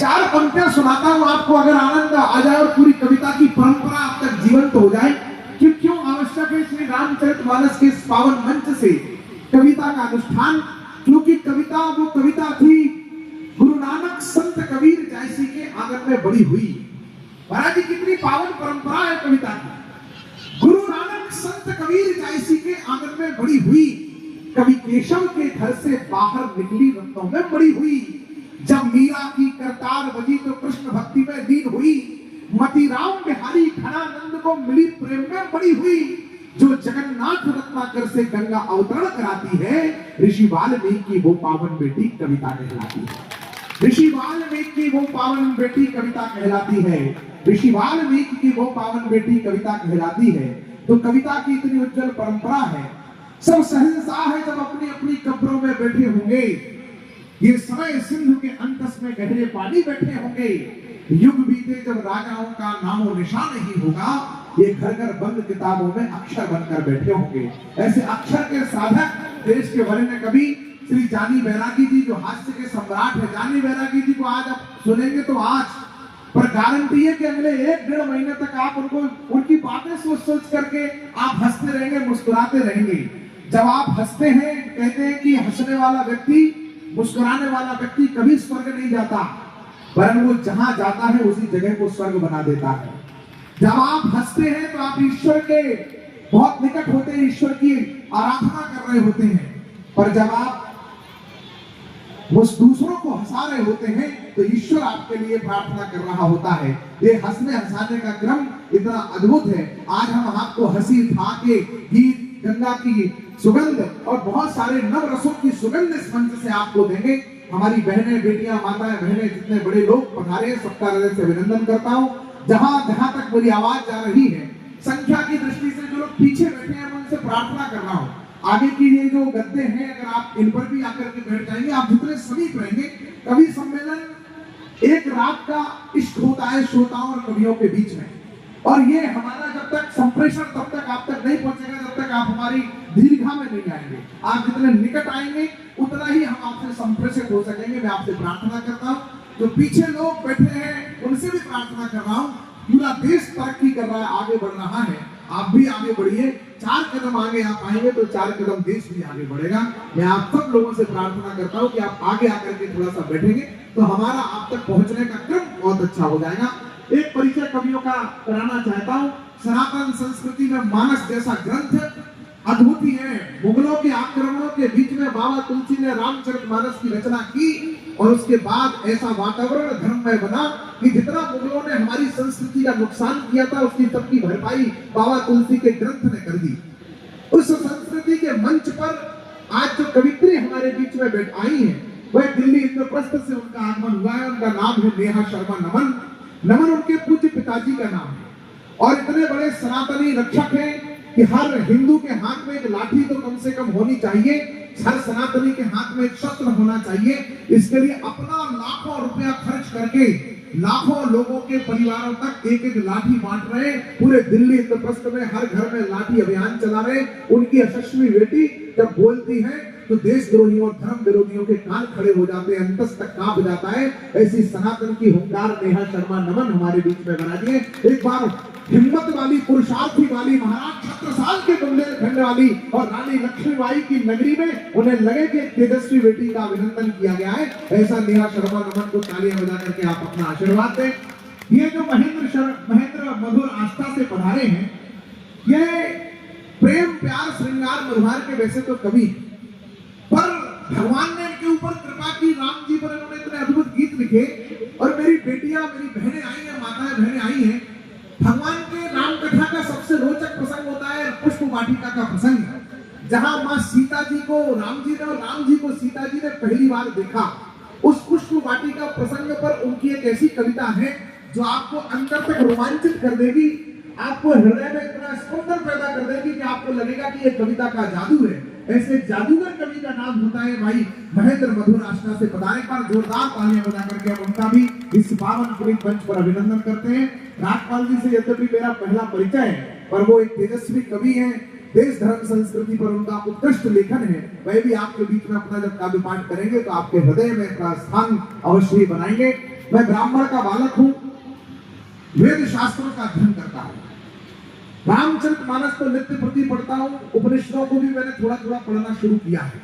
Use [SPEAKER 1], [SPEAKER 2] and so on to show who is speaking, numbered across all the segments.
[SPEAKER 1] चार पंक्तियां सुनाता हूं आपको, अगर आनंद आ जाए और पूरी कविता की परंपरा अब तक जीवंत हो जाए कि क्यों आवश्यक है श्री रामचरितमानस के इस पावन मंच से कविता का अनुष्ठान। क्योंकि कविता वो कविता थी गुरु नानक संत कबीर जैसी के आंगन में बड़ी हुई। महाराज जी कितनी पावन परंपरा है कविता की। गुरु नानक संत कबीर जैसी के आंगन में बड़ी हुई, कवि केशव के घर से बाहर निकली रत्नों में बड़ी हुई। जब मीरा की करतार बजी तो कृष्ण भक्ति में लीन हुई, मती राम बिहारी घनानंद को मिली प्रेम में बड़ी हुई। जो जगन्नाथ रत्नाकर से गंगा अवतरण कराती है, ऋषि वाल्मीकि की वो पावन बेटी कविता कहलाती है। ऋषि वाल्मीकि की वो पावन बेटी कविता कहलाती है। ऋषि वाल्मीकि की वो पावन बेटी कविता कहलाती है। तो कविता की इतनी उज्जवल परंपरा है। सब शहंशाह है जब अपनी अपनी कब्रों में बैठे होंगे, ये समय सिंधु के अंतस में गहरे पानी बैठे होंगे। युग बीते जब राजाओं का नामो निशान नहीं होगा, ये घर घर बंद किताबों में अक्षर बनकर बैठे होंगे। ऐसे अक्षर के साधक देश के वरिष्ठ कवि श्री जानी बैरागी जी, जो हास्य के सम्राट है। जानी बैरागी जी को आज आप सुनेंगे तो आज, पर गारंटी है कि अगले 1-1.5 महीने तक आप उनको उनकी बातें सोच सोच करके आप हंसते रहेंगे, मुस्कुराते रहेंगे। जब आप हंसते हैं, कहते हैं कि हंसने वाला व्यक्ति, मुस्कुराने वाला व्यक्ति कभी स्वर्ग नहीं जाता, वरन वो जहां जाता है उसी जगह को स्वर्ग बना देता है। जब आप हंसते हैं तो आप ईश्वर के बहुत निकट होते हैं, ईश्वर की आराधना कर रहे होते हैं। पर जब आप दूसरों को हंसा रहे होते हैं तो ईश्वर आपके लिए प्रार्थना कर रहा होता है। ये हंसने हंसाने का क्रम इतना अद्भुत है। आज हम आपको हंसी था के गीत, गंगा की सुगंध और बहुत सारे नव रसों की सुगंध इस मंच से आपको देंगे। हमारी बहनें, बेटियां, माताएं, बहनें, जितने बड़े लोग पधारे हैं, सबका हृदय से अभिनंदन करता हूं। जहां जहां तक मेरी आवाज जा रही है, संख्या की दृष्टि से जो लोग पीछे बैठे हैं, मैं उनसे प्रार्थना कर रहा हूं, आगे की ये जो गद्दे हैं, अगर आप इन पर भी आकर के बैठ जाएंगे, आप जितने समीप रहेंगे। कवि सम्मेलन एक रात का इश्क होता है श्रोताओं और कवियों के बीच में, और ये हमारा जब तक संप्रेषण तब तक आप तक नहीं पहुंचेगा, जब तक आप हमारी दीर्घा में नहीं आएंगे। आप जितने निकट आएंगे उतना ही हम आपसे संप्रेषित हो सकेंगे। मैं आपसे प्रार्थना करता हूँ, जो पीछे लोग बैठे हैं उनसे भी प्रार्थना कर रहा हूँ। पूरा देश तरक्की कर रहा है, आगे बढ़ रहा है, आप भी आगे बढ़िए। 4 कदम आगे आप आएंगे तो 4 कदम देश भी आगे बढ़ेगा। मैं आप सब लोगों से प्रार्थना करता हूँ कि आप आगे आकर के थोड़ा सा बैठेंगे तो हमारा आप तक पहुंचने का क्रम बहुत अच्छा हो जाएगा। एक परिचय कवियों का कराना चाहता हूँ। सनातन संस्कृति में मानस जैसा ग्रंथ अद्भुत ही है। मुगलों के आक्रमणों के बीच में बाबा तुलसी ने रामचरितमानस की रचना की, और उसके बाद ऐसा वातावरण धर्ममय बना कि जितना मुगलों ने हमारी संस्कृति का नुकसान किया था, उसकी सबकी भरपाई बाबा तुलसी के ग्रंथ ने कर दी। उस संस्कृति के मंच पर आज जो कवित्री हमारे बीच में बैठ आई है, वह दिल्ली इंद्रप्रस्थ से उनका आगमन हुआ है। उनका नाम है नेहा शर्मा नमन। नमन उनके पूज्य पिताजी का नाम है, और इतने बड़े सनातनी रक्षक हैं कि हर हिंदू के हाथ में एक लाठी तो कम से कम होनी चाहिए, हर सनातनी के हाथ में एक शस्त्र होना चाहिए। इसके लिए अपना लाखों रुपया खर्च करके लाखों लोगों के परिवारों तक एक एक लाठी बांट रहे, पूरे दिल्ली इंद्रप्रस्थ में हर घर में लाठी अभियान चला रहे। उनकी यशस्वी बेटी जब बोलती है तो देशद्रोहियों और धर्म विरोधियों के कान खड़े हो जाते हैं, अंतस तक कांप जाता है। ऐसी सनातन की हुंकार नेहा शर्मा नमन हमारे बीच में बना दिए। एक बार हिम्मत वाली, पुरुषार्थी वाली, महाराज छत्रसाल के बुंदेलखंड वाली और रानी लक्ष्मीबाई की नगरी में उन्हें लगे कि तेजस्वी बेटी का अभिनंदन किया गया है। ऐसा नेहा शर्मा नमन को तालियां बजा करके आप अपना आशीर्वाद दें। ये जो महेंद्र मधुर आस्था से पधारे हैं, ये प्रेम, प्यार, श्रृंगार, मधुर के वैसे तो कवि, पर भगवान ने इनके ऊपर कृपा की। राम जी पर इन्होंने इतने अद्भुत गीत लिखे, और मेरी बेटियां, मेरी बहनें आई हैं, माताएं बहनें आई हैं। भगवान के राम कथा का सबसे रोचक प्रसंग होता है पुष्प वाटिका का प्रसंग, जहां मां सीता जी को राम जी ने और राम जी को सीता जी ने पहली बार देखा। उस पुष्प वाटिका प्रसंग पर उनकी एक ऐसी कविता है जो आपको अंदर तक रोमांचित कर देगी, आपको हृदय में इतना स्पंदन पैदा कर देगी कि आपको लगेगा कि ये कविता का जादू है। ऐसे जादूगर कवि का नाम होता है भाई महेंद्र मधुर आस्था से पधारे। पर जोरदार तालियां बजा करके हम उनका भी इस पावन पुनीत मंच पर अभिनंदन करते हैं। राजपाल जी से यद्यपि मेरा पहला परिचय है, पर वो एक तेजस्वी कवि हैं। देश धर्म संस्कृति पर उनका उत्कृष्ट लेखन है। वह भी आपके बीच में अपना जब काव्य पाठ करेंगे तो आपके हृदय में अपना स्थान अवश्य बनाएंगे। मैं ब्राह्मण का बालक हूं, वेद शास्त्रों का अध्ययन करता हूं, रामचरितमानस तो नित्य प्रति पढ़ता हूं, उपनिषदों को भी मैंने थोड़ा थोड़ा पढ़ना शुरू किया है।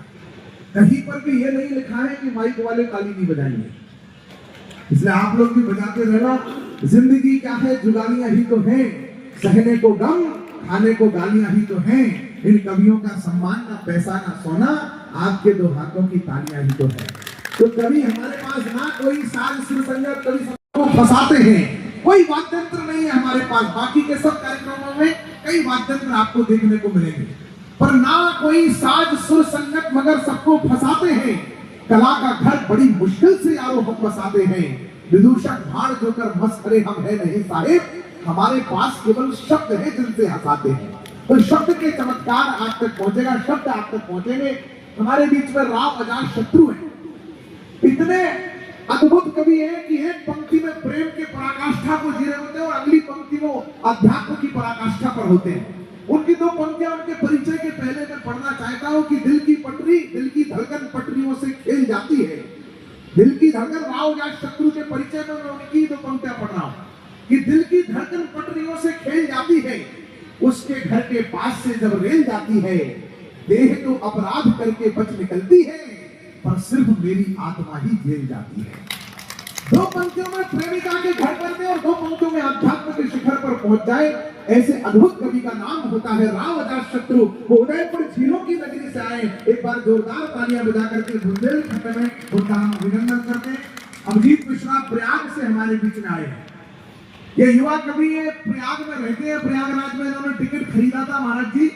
[SPEAKER 1] कहीं पर भी ये नहीं लिखा है कि माइक वाले ताली नहीं बजाएंगे, इसलिए आप लोग भी बजाते रहना। जिंदगी क्या है, जुगालियां ही तो हैं, सहने को गम, खाने को गालियां ही तो हैं। इन कवियों का सम्मान ना पैसा ना सोना, आपके दो हाथों की तालियां ही तो है। तो कभी हमारे पास ना कोई साज सुर संगत, कभी सबको फंसाते हैं, कोई वाद्यंत्र नहीं है हमारे पास। बाकी के सब कार्यक्रमों में कई वाद्यंत्र आपको देखने को मिलेंगे, पर ना कोई साज सुर संगत, मगर सबको फंसाते हैं। कला का घर बड़ी मुश्किल से यारों हम बसाते हैं। विदूषक भाड़ जो कर मस्खरे हम है नहीं साहिब, हमारे पास केवल शब्द है जिनसे हंसाते हैं। तो शब्द के चमत्कार आप तक पहुंचेगा, शब्द आप तक पहुंचेंगे। हमारे बीच में राम अजात शत्रु है, इतने अद्भुत कवि है कि एक पंक्ति में प्रेम के पराकाष्ठा को जी रहे होते हैं और अगली पंक्ति में अध्यात्म की पराकाष्ठा पर होते हैं। उनकी दो पंक्तियां उनके परिचय के पहले मैं पढ़ना चाहता हूं कि दिल की पटरी, दिल की धड़कन पटरियों से खेल जाती है। दिल की धड़कन राव अजात शत्रु के परिचय में मैं उनकी दो पंक्तियां पढ़ रहा हूं कि दिल की धड़कन पटरियों से खेल जाती है, उसके घर के पास से जब रेल जाती है, देह तो अपराध करके बच निकलती है, पर सिर्फ मेरी आत्मा ही जेल जाती है। दो पंक्तियों में प्रेमिका के घर पर और दो पंक्तियों में अध्यात्म के शिखर पर पहुंच जाए, ऐसे अद्भुत कवि का नाम होता है राव अजात शत्रु। वो उदयपुर झीलों की नगरी से आए। एक बार जोरदार तालियां बजा करके बुंदेलखंड में उनका हम अभिनंदन करते हैं। अभिजीत मिश्रा प्रयाग से हमारे बीच में आए। ये युवा कवि है, प्रयाग में रहते हैं। प्रयागराज में इन्होंने टिकट खरीदा था महाराज जी,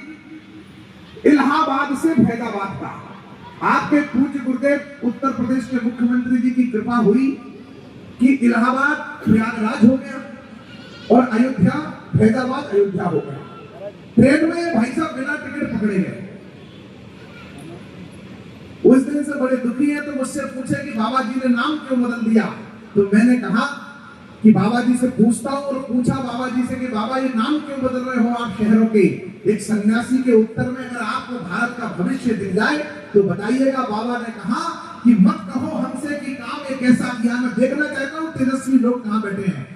[SPEAKER 1] इलाहाबाद से फैजाबाद का। आपके पूज्य गुरुदेव उत्तर प्रदेश के मुख्यमंत्री जी की कृपा हुई कि इलाहाबाद प्रयागराज हो गया और अयोध्या फैजाबाद अयोध्या हो गया। ट्रेन में भाई साहब बिना टिकट पकड़े गए। उस दिन से बड़े दुखी है, तो मुझसे पूछे कि बाबा जी ने नाम क्यों बदल दिया। तो मैंने कहा कि बाबा जी से पूछता हूं, और पूछा बाबा जी से कि बाबा ये नाम क्यों बदल रहे हो आप शहरों के। एक सन्यासी के उत्तर में अगर आपको भारत का भविष्य दिख जाए तो बताइएगा। बाबा ने कहा कि मत कहो हमसे कि काम एक ऐसा किया, मैं देखना चाहता हूं तेजस्वी लोग कहां बैठे हैं।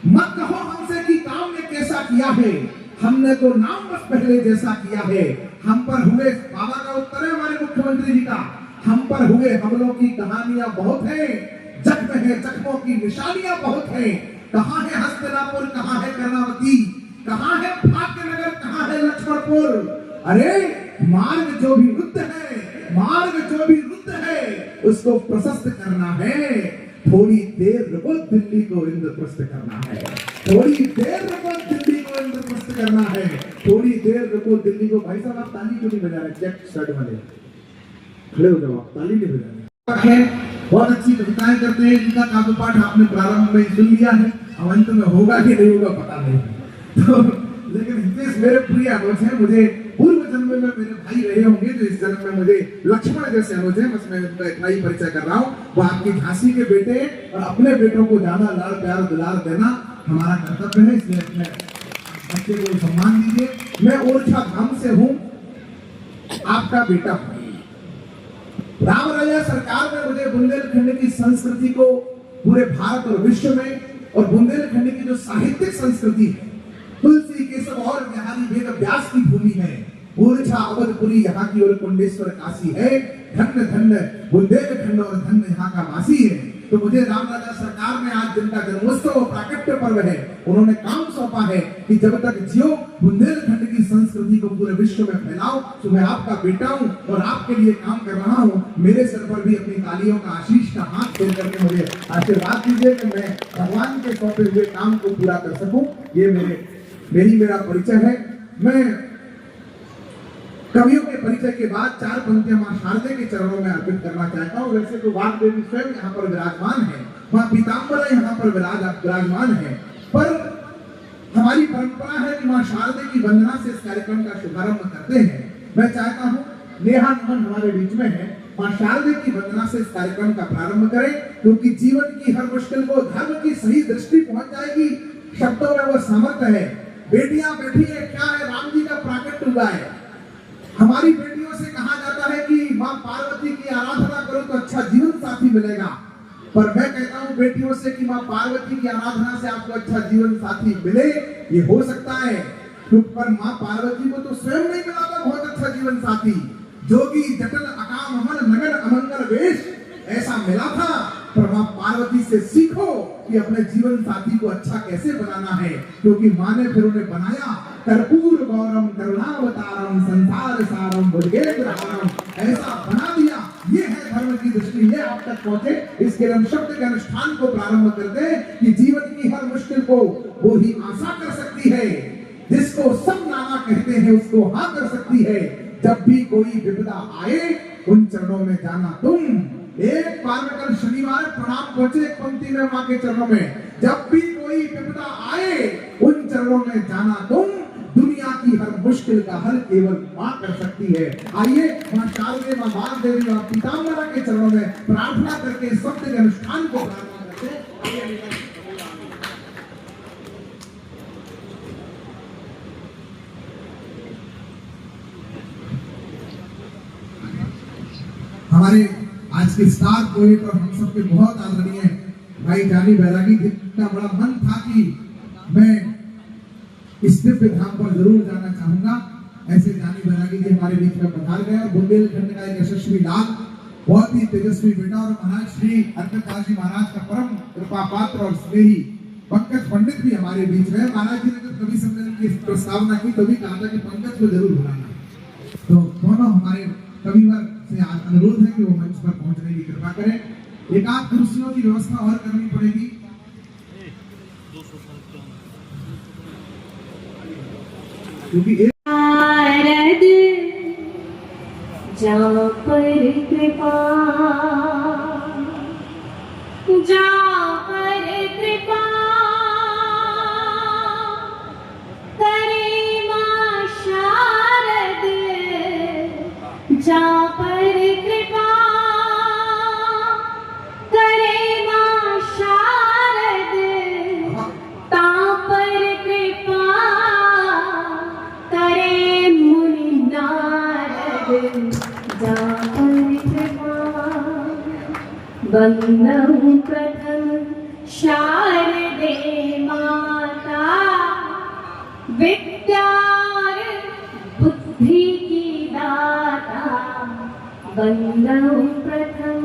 [SPEAKER 1] मत कहो हमसे कि काम एक ऐसा किया है, हमने तो नाम बस पहले जैसा किया है। हम पर हुए, बाबा का उत्तर है हमारे मुख्यमंत्री जी का, हम पर हुए हमलों की कहानियां बहुत है, जख्म है जख्मों की निशानियां बहुत है। कहां है हस्तिनापुर, कहां है कर्णावती, कहां है भाग्यनगर, कहां है लक्ष्मणपुर। अरे मार्ग जो भी रुद्ध है, मार्ग जो भी रुद्ध है, उसको प्रशस्त करना है। थोड़ी देर रुको, दिल्ली को इंद्रप्रस्थ करना है। थोड़ी देर रुको, दिल्ली को इंद्रप्रस्थ करना है। थोड़ी देर रुको दिल्ली को। भाई साहब आप ताली क्यों नहीं बजा रहे? चेक शर्ट वाले खड़े हो जाओ, आप ताली नहीं बजा रहे। बहुत अच्छी कविताएं करते हैं, इनका काव्य पाठ आपने प्रारंभ में सुन लिया है, अब अंत में होगा कि नहीं होगा पता नहीं। तो लेकिन हितेश मेरे प्रिय अनुज है, मुझे पूर्व जन्म में मेरे भाई रहे होंगे, जो इस जन्म में मुझे लक्ष्मण जैसे अनुज है। बस मैं उनका इतना ही परिचय कर रहा हूँ। वो आपकी झांसी के बेटे, और अपने बेटों को ज्यादा लाड़ प्यार दुलार देना हमारा कर्तव्य है, इसलिए अपने बच्चे को सम्मान दीजिए। मैं ओरछा धाम से हूँ, आपका बेटा हूँ। राम राजा सरकार में मुझे बुंदेलखंड की संस्कृति को पूरे भारत और विश्व में, और बुंदेलखंड की जो साहित्यिक संस्कृति है, तुलसी केशव और बिहारी वेद व्यास की भूमि है। ओरछा अवधपुरी यहाँ की, और कुंडेश्वर काशी है। धन्य धन्य बुंदेलखंड और धन्य यहाँ का वासी है। तो मुझे राम राजा सरकार में आज जिनका जन्मोत्सव और प्राकट्य पर्व है, उन्होंने काम सौंपा है कि जब तक जियो बुंदेलखंड की संस्कृति को पूरे विश्व में फैलाओ। तो मैं आपका बेटा हूँ और आपके लिए काम कर रहा हूँ। मेरे सर पर भी अपनी तालियों का आशीष का हाथ फेर करके मुझे आशीर्वाद दीजिए कि मैं भगवान के सौंपे हुए काम को पूरा कर सकूं। ये मेरा परिचय है। मैं कवियों के परिचय के बाद चार पंक्तियां मां शारदे के चरणों में अर्पित करना चाहता हूं। वैसे तो वाग देवी स्वयं यहाँ पर विराजमान है, मां पीताम्बरा यहाँ पर विराजमान है, पर हमारी परंपरा है कि मां शारदे की वंदना से इस कार्यक्रम का शुभारंभ करते हैं। मैं चाहता हूँ नेहा नमन हमारे बीच में है, मां शारदे की वंदना से इस कार्यक्रम का प्रारंभ करें, क्योंकि जीवन की हर मुश्किल को धर्म की सही दृष्टि पहुंच जाएगी। शब्दों में वो सामर्थ्य है। बेटियां बैठी है, क्या है, राम जी का प्राकट्य हुआ है। हमारी बेटियों से कहा जाता है कि मां पार्वती की आराधना करो तो अच्छा जीवन साथी मिलेगा। पर मैं कहता हूं बेटियों से कि मां पार्वती की आराधना से आपको अच्छा जीवन साथी मिले, ये हो सकता है। क्योंकि पर मां पार्वती को तो स्वयं नहीं मिला था बहुत अच्छा जीवन साथी, जोगी जटल अकाम अमन नगन अमंगल वेश ऐसा मिला था। पर मां पार्वती से सीखो कि अपने जीवन साथी को अच्छा कैसे बनाना है, क्योंकि मां ने फिर उन्हें बनाया कर्पूर गौरम करुणावतारम संसार सारम बुद्धेन्द्रहारम, ऐसा बना दिया। ये है धर्म की दृष्टि, ये आप तक पहुंचे। इसके लिए हम शब्द के अनुष्ठान को प्रारंभ करते हैं कि जीवन की हर मुश्किल को वो ही आशा कर सकती है जिसको सब नाना कहते हैं, उसको हाँ कर सकती है। जब भी कोई विपदा आए उन चरणों में जाना तुम। एक बार में कल शनिवार प्रणाम पहुंचे एक पंक्ति में मां के चरणों में, जब भी कोई विपदा आए उन चरणों में जाना तुम। दुनिया की हर मुश्किल का हल केवल मां कर सकती है। आइए मां शारदे, मां वाग्देवी, मां पीताम्बरा के चरणों में प्रार्थना करके शब्द के अनुष्ठान को प्रारंभ करते हैं। हमारे आज के स्टार पोएट और हम सबके बहुत आदरणीय भाई जानी बैरागी जी का बड़ा मन था कि मैं इस दिव्य धाम पर जरूर जाना चाहूंगा। ऐसे जानी बैरागी जी हमारे बीच में पधार गए और बुंदेलखंड का एक यशस्वी लाल, बहुत ही तेजस्वी बेटा, और महाराज श्री अर्कदास जी महाराज का परम कृपा पात्र और स्नेही पंकज पंडित भी हमारे बीच में। महाराज जी ने जब कवि सम्मेलन की प्रस्तावना की तभी कहा था कि पंकज को जरूर बुलाना। तो दोनों हमारे कविवर से अनुरोध है कि वो मंच पर पहुंचने की कृपा करें। एक आध कुर्सियों की व्यवस्था और करनी पड़ेगी। क्योंकि
[SPEAKER 2] नारद जा पर कृपा, जा पर कृपा करे मां शारद, जा पर कृपा करे मां शारद, ता पर कृपा करे मुनि नारद, जा पर कृपा वंदनु प्रथम शारदे माता, विद्या बुद्धि की दाता, वंदनु प्रथम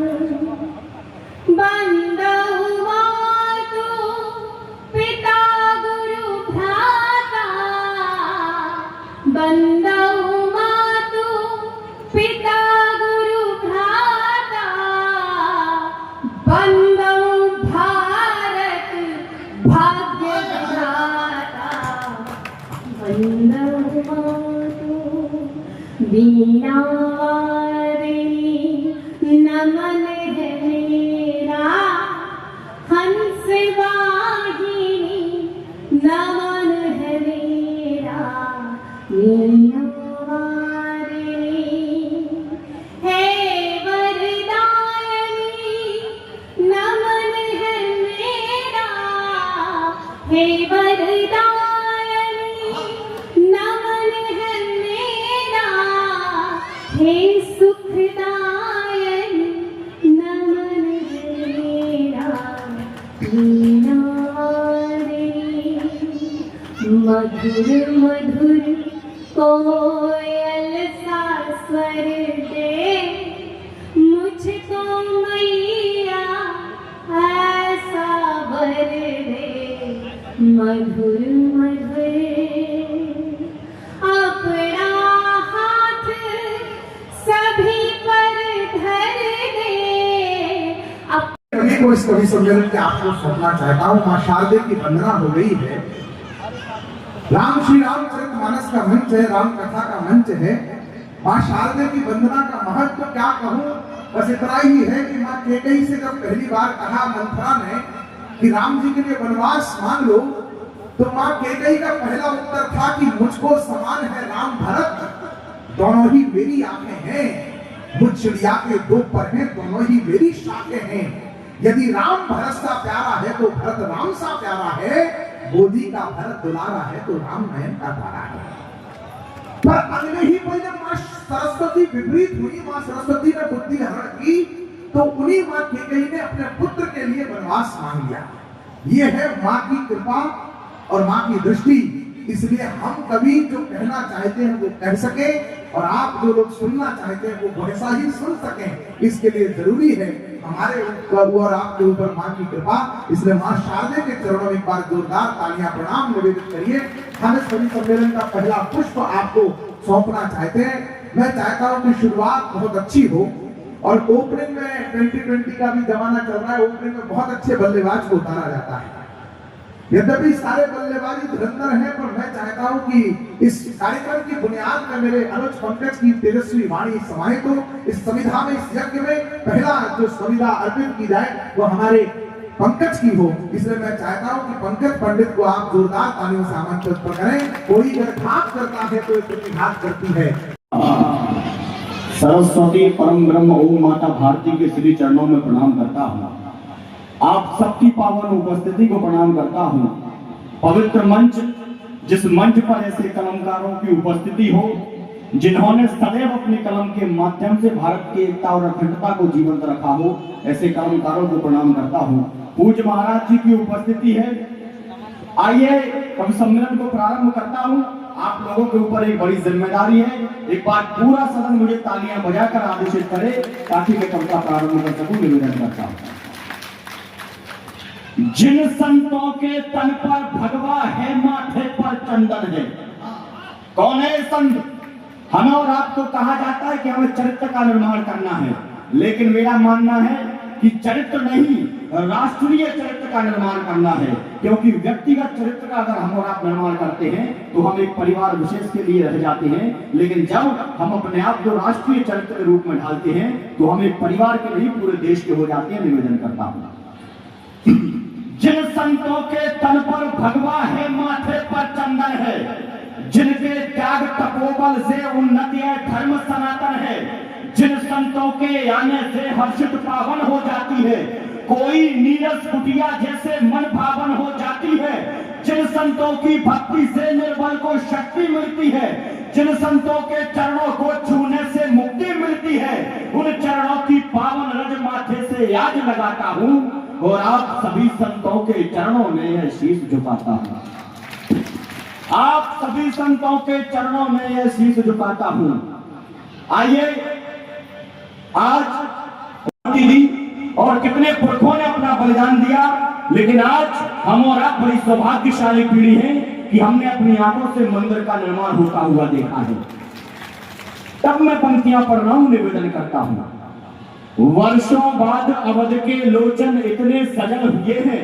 [SPEAKER 2] वंदनु मातु पिता गुरु भ्राता, वंदनु मातु पिता गुरु भ्राता, वंदनु भारत भाग्य विधाता, वंदनु मातु वीणा वारिणी नमन है मेरा, हंस वाहिनी नमन है मेरा, वीणा वारिणी हे वरदायिनी नमन है मेरा, हे वरदायिनी नमन है मेरा, हे सुखदायिनी नमन है मेरा, वीणा वारिणी मधुर मधुर कोयल सा स्वर दे, मुझको मैया ऐसा वर दे, मधुर मधुर अपना हाथ सभी पर धर दे।
[SPEAKER 1] कवि को इस कवि सम्मेलन के आपको सौंपना चाहता हूँ। मां शारदे की वंदना हो गई है। राम श्री रामचरितमानस का मंच है, राम कथा का मंच है। मां शारदे की वंदना का महत्व क्या कहूँ, बस इतना ही है कि मां कैकेयी से जब पहली बार कहा मंथरा ने कि राम जी के लिए वनवास मांग लो, तो मां कैकेयी का पहला उत्तर था कि मुझको समान है राम भरत, दोनों ही मेरी आंखें हैं, मुझ चिड़िया के दो पर हैं, दोनों ही मेरी शाखें हैं। यदि राम भरत सा प्यारा है तो भरत राम सा प्यारा है, बोधी का भरत दुलारा है तो राम नयन का तारा है। पर अगले ही पल जब मां सरस्वती विपरीत हुई, मां सरस्वती ने बुद्धि हरण की तो उन्हीं मां कैकेयी ने अपने पुत्र के लिए वनवास मांग लिया। ये है मां की कृपा और मां की दृष्टि। इसलिए हम कभी जो कहना चाहते हैं वो कह सके और आप जो लोग सुनना चाहते हैं वो वैसा ही सुन सकें। इसके लिए जरूरी है हमारे ऊपर और आपके ऊपर मां की कृपा। इसलिए मां शारदे के चरणों में एक बार जोरदार तालियां प्रणाम निवेदित करिए। हम इस कवि सम्मेलन का पहला पुष्प आपको सौंपना चाहते हैं। मैं चाहता हूं कि शुरुआत बहुत अच्छी हो और ओपनिंग में 2020 का भी जमाना चल रहा है, ओपनिंग में बहुत अच्छे बल्लेबाज को उतारा जाता है। यद्यपि सारे बल्लेबाजी धुरंधर हैं, पर मैं चाहता हूं कि इस कार्यक्रम की बुनियाद में मेरे अनुज पंकज की तेजस्वी वाणी समाहित हो। इस संविधा में, इस यज्ञ में पहला जो संविधा अर्पित की जाए वो हमारे पंकज की हो। इसलिए मैं चाहता हूं कि पंकज पंडित को आप जोरदार तालियों से आमंत्रित करें। कोई अगर घात करता है तो प्रतिघात करती है।
[SPEAKER 3] सरस्वती परम ब्रह्म ओम माता भारती के श्री चरणों में प्रणाम करता हूँ। आप सबकी पावन उपस्थिति को प्रणाम करता हूँ। पवित्र मंच, जिस मंच पर ऐसे कलमकारों की उपस्थिति हो जिन्होंने सदैव अपने कलम के माध्यम से भारत की एकता और अखंडता को जीवंत रखा हो, ऐसे कलमकारों को प्रणाम करता हूँ। पूज्य महाराज जी की उपस्थिति है। आइए कवि सम्मेलन को प्रारंभ करता हूँ। आप लोगों के ऊपर एक बड़ी जिम्मेदारी है। एक बार पूरा सदन मुझे तालियां बजाकर आदेशित करे ताकि मैं कविता प्रारंभ कर सकूं। निवेदन करता हूं। जिन संतों के तन पर भगवा है, माथे पर चंदन है। कौन है संत? हमें और आपको कहा जाता है कि हमें चरित्र का निर्माण करना है, लेकिन मेरा मानना है कि चरित्र नहीं, राष्ट्रीय चरित्र का निर्माण करना है। क्योंकि व्यक्तिगत चरित्र का अगर हम और आप निर्माण करते हैं तो हम एक परिवार विशेष के लिए रह जाते हैं, लेकिन जब हम अपने आप को राष्ट्रीय चरित्र के रूप में ढालते हैं तो हम एक परिवार के नहीं पूरे देश के हो जाते हैं। निवेदन करता हूं। जिन संतों के तन पर भगवा है, माथे पर चंदन है, जिनके त्याग तपोबल से उन्नति है, धर्म सनातन है, जिन संतों के आने से हर्षित पावन हो जाती है, कोई नीरस कुटिया जैसे मन भावन हो जाती है, जिन संतों की भक्ति से निर्बल को शक्ति मिलती है, जिन संतों के चरणों को छूने से मुक्ति मिलती है, उन चरणों की पावन रज माथे से याद लगाता हूं और आप सभी संतों के चरणों में यह शीश झुकाता हूं। आप सभी संतों के चरणों में यह शीश झुकाता हूं। आइए, आज दी और कितने पुरखों ने अपना बलिदान दिया, लेकिन आज हम और आप बड़ी सौभाग्यशाली पीढ़ी हैं कि हमने अपनी आंखों से मंदिर का निर्माण होता हुआ देखा है। तब मैं पंक्तियां पढ़ रहा हूं, निवेदन करता हूं। वर्षों बाद अवध के लोचन इतने सजल हुए हैं,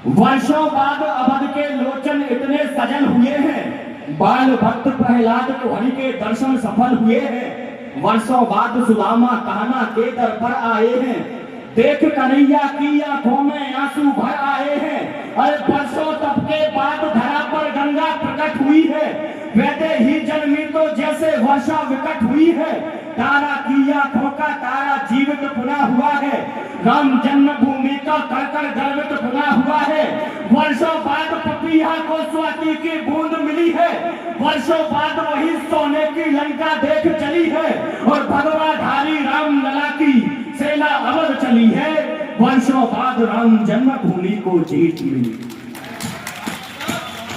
[SPEAKER 3] वर्षों बाद अवध के लोचन इतने सजल हुए हैं, बाल भक्त प्रहलाद को हरि के दर्शन सफल हुए हैं, वर्षों बाद सुदामा कहना के दर पर आए हैं, देख कन्हैया की आंखों में आंसू भर आए हैं। अरे वर्षों तप के बाद धरा पर गंगा प्रकट हुई है, वैसे ही जन्मी तो जैसे वर्षा विकट हुई है, तारा की आंखों का तारा जीवित पुनः हुआ है, राम जन्मभूमि का कड़कड़ गर्वित पुनः हुआ है, वर्षों बाद पपीहा को स्वाति की बूंद मिली है, वर्षों बाद वही सोने की लंका देख चली है और भगवाधारी राम लला की सेना अवध चली है, वर्षों बाद राम जन्मभूमि को जीत मिली,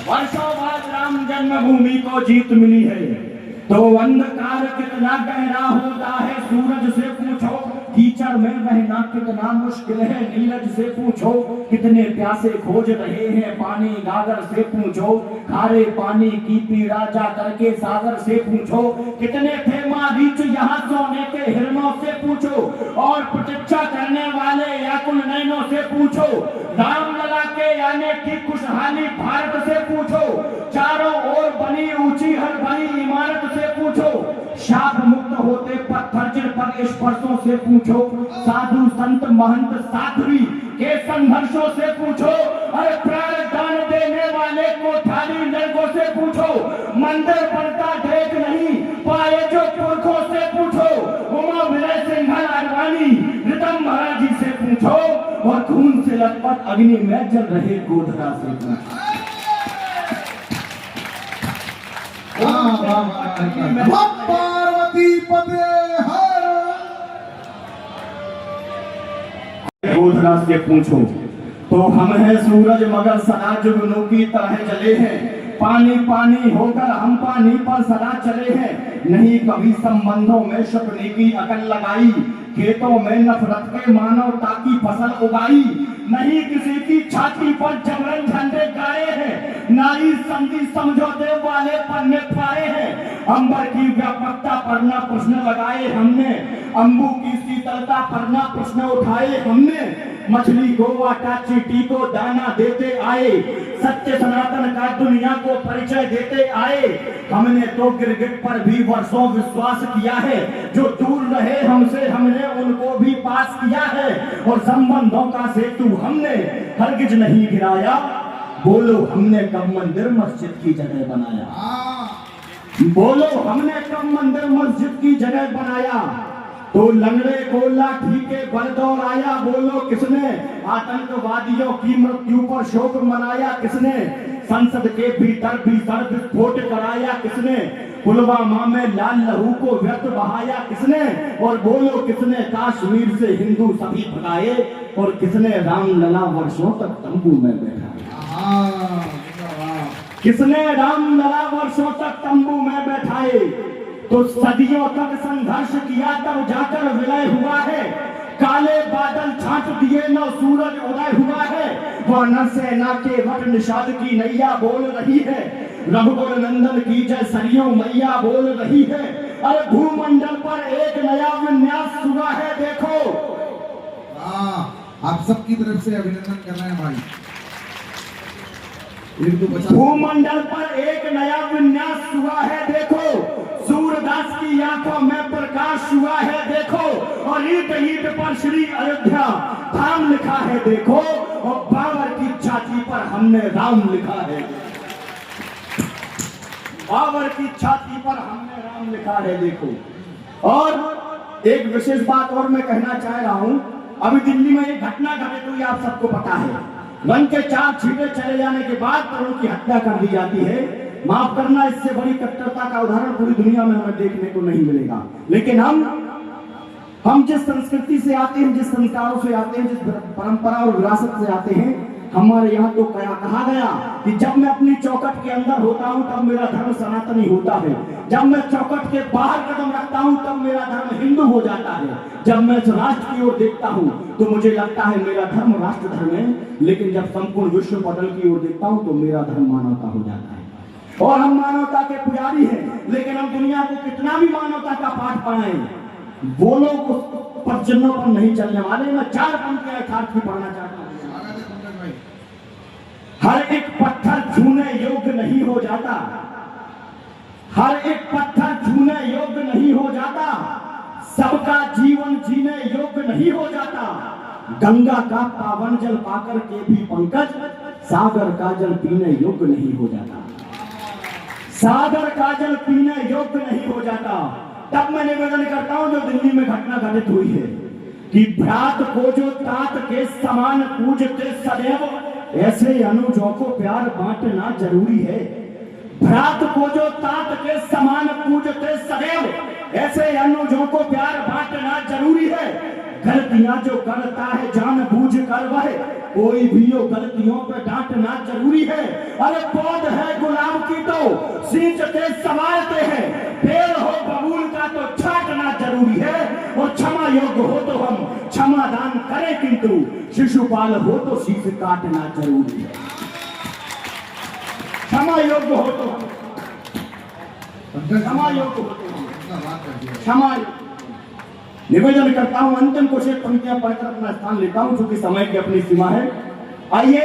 [SPEAKER 3] वर्षों बाद राम जन्मभूमि को जीत मिली है। तो अंधकार कितना गहरा होता है, सूरज से पूछो, कीचड़ में रहना कितना मुश्किल है, नीरज से पूछो, कितने प्यासे खोज रहे हैं पानी, गागर से पूछो, खारे पानी की पीड़ा जा करके सागर से पूछो, कितने थे मारीच यहाँ सोने के हिरणों से पूछो, और प्रतीक्षा करने वाले याकुल नैनों से पूछो, राम लला के आने की खुशहाली भारत से पूछो, चारों ओर बनी ऊंची हर बनी इमारत से पूछो, शाप मुक्त होते पत्थर जिन पर स्पर्शों से पूछो, साधु संत महंत साध्वी के संघर्षों से पूछो, अरे प्राण दान देने वाले कोठारी नरकों से पूछो, मंदिर बनता देख नहीं पाए जो पुरखों से पूछो, उमा विनय सिंघल अडवाणी रितम महाराज जी से पूछो, और खून से लथपथ अग्नि में जल रहे गोधरा से पूछो।
[SPEAKER 1] पार्वती पते हर
[SPEAKER 3] यशोधरा से पूछो तो हम हैं सूरज मगर सदा जुगनू की तरह जले हैं, पानी पानी होकर हम पानी पर सदा चले हैं, नहीं कभी संबंधों में शकुनी की अकल लगाई, खेतों में नफरत के मानवता की फसल उगाई, नहीं किसी की छाती पर जबरन झंडे गाड़े हैं, नारी संधि समझौते वाले पन्ने फाड़े हैं, अंबर की व्यापकता पर न प्रश्न लगाए हमने, अंबु की शीतलता पर न प्रश्न उठाए हमने, मछली को आटा चींटी को दाना देते आए, सत्य सनातन का दुनिया को परिचय देते आए, हमने तो गिरगिट पर भी वर्षों विश्वास किया है, जो दूर रहे हमसे हमने उनको भी पास किया है, और संबंधों का सेतु हमने हरगिज नहीं गिराया, बोलो हमने कब मंदिर मस्जिद की जगह बनाया, बोलो हमने कब मंदिर मस्जिद की जगह बनाया, तो लंगड़े को लाठी के बल दौड़ाया, बोलो किसने आतंकवादियों की मृत्यु पर शोक मनाया, किसने संसद के भीतर भीतर विस्फोट कराया, किसने पुलवामा में लाल लहू को व्यर्थ बहाया, किसने और बोलो किसने कश्मीर से हिंदू सभी भगाए, और किसने रामलला वर्षों तक तंबू में बैठा, किसने रामलला वर्षों तक तंबू में बैठाए, तो सदियों तक संघर्ष किया तब जाकर विलय हुआ है, काले बादल छांट दिए न सूरज उदय हुआ है, वह सेना के वट निषाद की नैया बोल रही है, रघुवर नंदन की जय सरियों मैया बोल रही है, अरे भूमंडल पर एक नया विन्यास हुआ है देखो।
[SPEAKER 1] आप सबकी तरफ से अभिनंदन कर रहे हैं भाई।
[SPEAKER 3] भूमंडल पर एक नया विन्यास हुआ है देखो, सूरदास की आंखों में प्रकाश हुआ है देखो, और ईंट ईंट पर श्री अयोध्या धाम लिखा है देखो, और बाबर की छाती पर हमने राम लिखा है, बाबर की छाती पर हमने राम लिखा है देखो। और एक विशेष बात और मैं कहना चाह रहा हूं, अभी दिल्ली में एक घटना घटित हुई, आप सबको पता है, रंग के 4 छींटे चले जाने के बाद तरुण की हत्या कर दी जाती है। माफ करना, इससे बड़ी कट्टरता का उदाहरण पूरी दुनिया में हमें देखने को नहीं मिलेगा। लेकिन हम जिस संस्कृति से आते हैं, जिस संस्कारों से आते हैं, जिस परंपरा और विरासत से आते हैं, हमारे यहाँ तो कहा गया कि जब मैं अपनी चौखट के अंदर होता हूँ तब मेरा धर्म सनातनी होता है, जब मैं चौखट के बाहर कदम रखता हूँ तब मेरा धर्म हिंदू हो जाता है, जब मैं राष्ट्र की ओर देखता हूँ तो मुझे लगता है मेरा धर्म राष्ट्र धर्म है, लेकिन जब संपूर्ण विश्व पटल की ओर देखता हूँ तो मेरा धर्म मानवता हो जाता है। और हम मानवता के पुजारी हैं, लेकिन हम दुनिया को कितना भी मानवता का पाठ पढ़ाएं, वो लोग उस पर चिन्हों पर नहीं चलने वाले। मैं 4 पंक्तियां यथार्थ की पढ़ना चाहता हूँ। हर एक पत्थर छूने योग्य नहीं हो जाता, हर एक पत्थर छूने योग्य नहीं हो जाता, सबका जीवन जीने योग्य नहीं हो जाता, गंगा का पावन जल पाकर के भी पंकज सागर का जल पीने योग्य नहीं हो जाता, सागर का जल पीने योग्य नहीं हो जाता। तब मैं निवेदन करता हूं, जो दिल्ली में घटना घटित हुई है कि भ्रात को जो तात के समान पूजते सदैव, ऐसे अनुजों को प्यार बांटना जरूरी है। भ्रात को जो तात के समान पूजते सदैव, ऐसे अनुजों को प्यार बांटना जरूरी है। गलतियां जो करता है जानबूझ कर वह, कोई भी हो गलतियों पे डांटना जरूरी है। अरे पौध है गुलाब की तो सींचते संभालते हैं, पेड़ हो बबूल का तो छांटना जरूरी है। और क्षमा योग्य हो तो हम क्षमा दान करें, किंतु शिशुपाल हो तो शीश काटना जरूरी है। क्षमा योग्य हो तो हम क्षमा योग्य हो तो क्षमा। निवेदन करता हूं, अंतिम कुछ एक पंक्तियां पढ़कर अपना स्थान लेता हूं, क्योंकि समय की अपनी सीमा है। आइए,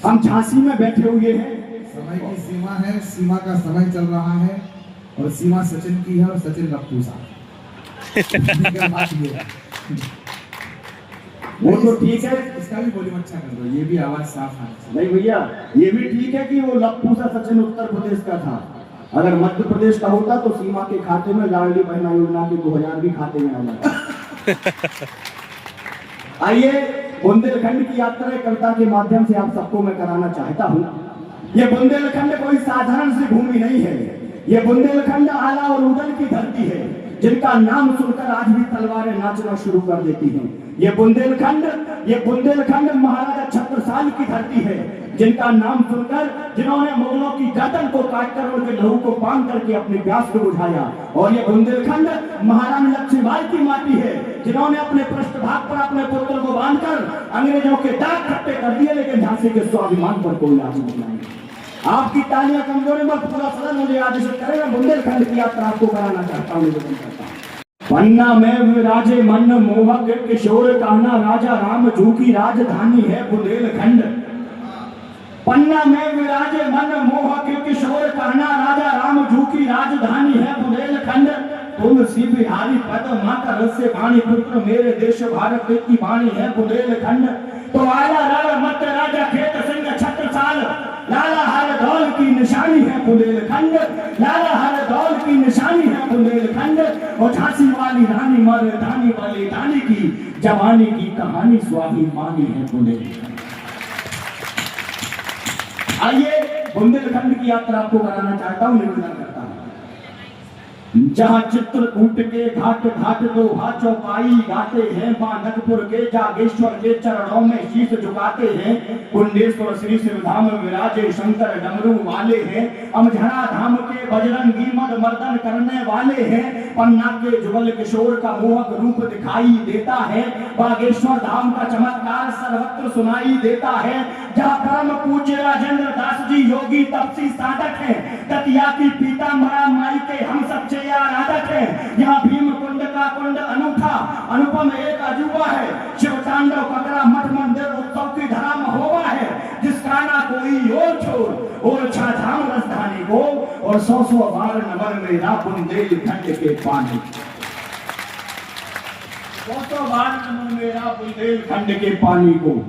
[SPEAKER 3] हम झांसी में बैठे हुए हैं,
[SPEAKER 1] समय की सीमा है, सीमा का समय चल रहा है, और सीमा सचिन की है और सचिन लप्पू साहब।
[SPEAKER 3] वो तो ठीक है,
[SPEAKER 1] इसका भी वॉल्यूम अच्छा कर दो, ये भी आवाज साफ है।
[SPEAKER 3] नहीं भैया, ये भी ठीक है कि वो लप्पू सा सचिन उत्तर प्रदेश का था। अगर मध्य प्रदेश का होता तो सीमा के खाते में लाडली बहना योजना के 2000 भी खाते में आ जाता। आइए, बुंदेलखंड की यात्रा कविता के माध्यम से आप सबको मैं कराना चाहता हूँ। ये बुंदेलखंड कोई साधारण सी भूमि नहीं है, ये बुंदेलखंड आला और उदल की धरती है। जिनका नाम सुनकर आज भी तलवारें नाचना शुरू कर देती हैं। ये बुंदेलखंड महाराजा छत्रसाल की धरती है, जिनका नाम सुनकर जिन्होंने मुगलों की गर्दन को काटकर उनके लहू को बांध करके अपनी प्यास को बुझाया। और ये बुंदेलखंड महारानी लक्ष्मीबाई की माटी है, जिन्होंने अपने पृष्ठभाग पर अपने पुत्र को बांधकर अंग्रेजों के दाग खट्टे कर दिए, लेकिन झांसी के स्वाभिमान पर कोई आज नहीं आएगा। आपकी तालियां कमजोरी में पूरा सदन मुझे आदेशित करेगा। बुंदेलखंड की यात्रा आपको कराना चाहता हूँ, निवेदन करता हूँ। पन्ना में विराजे मन मोहक किशोर कहना, राजा राम जू की राजधानी है बुंदेलखंड। पन्ना में विराजे मन मोहक किशोर कहना, राजा राम जू की राजधानी है बुंदेलखंड। तुलसी बिहारी पद माता रस्य वाणी, पुत्र मेरे देश भारत की वाणी है बुंदेलखंड। तो आया रण मत राजा खेत सिंह छत्रसाल, लाला हर दौल की निशानी है बुंदेलखंड, लाला हर दौल की निशानी है बुंदेलखंड। और झांसी वाली रानी मर्दानी वाली रानी की जवानी की कहानी स्वाभिमानी है बुंदेलखंड। आइए बुंदेलखंड की यात्रा आपको कराना चाहता हूँ, निवेदन करता हूँ। जहाँ चित्रकूट के घाट घाट दोहा चौपाई गाते हैं, बांधकपुर के जागेश्वर के चरणों में शीश झुकाते हैं। कुंडेश्वर श्री शिवधाम विराजे शंकर डमरू वाले हैं, अमझरा धाम के बजरंगी मद मर्दन करने वाले हैं। पन्ना के जुगल किशोर का मोहक रूप दिखाई देता है, बागेश्वर धाम का चमत्कार सर्वत्र सुनाई देता है। जहाँ परम पूज्य राजेंद्र दास जी योगी तपसी साधक है, दतिया की पीताम्बरा माई के हम सबसे आराधक है। यहाँ भीम कुंड का कुंड अनूठा अनुपम एक अजूबा है, शिव तांडव ककरा मठ मंदिर उत्सव की धरा महोबा है। जिसका ना कोई और छोर और छाछाम राजधानी को, और 100 बार नमन मेरा बुंदेलखंड के पानी, 100 बार नमन मेरा बुंदेलखंड के पानी को।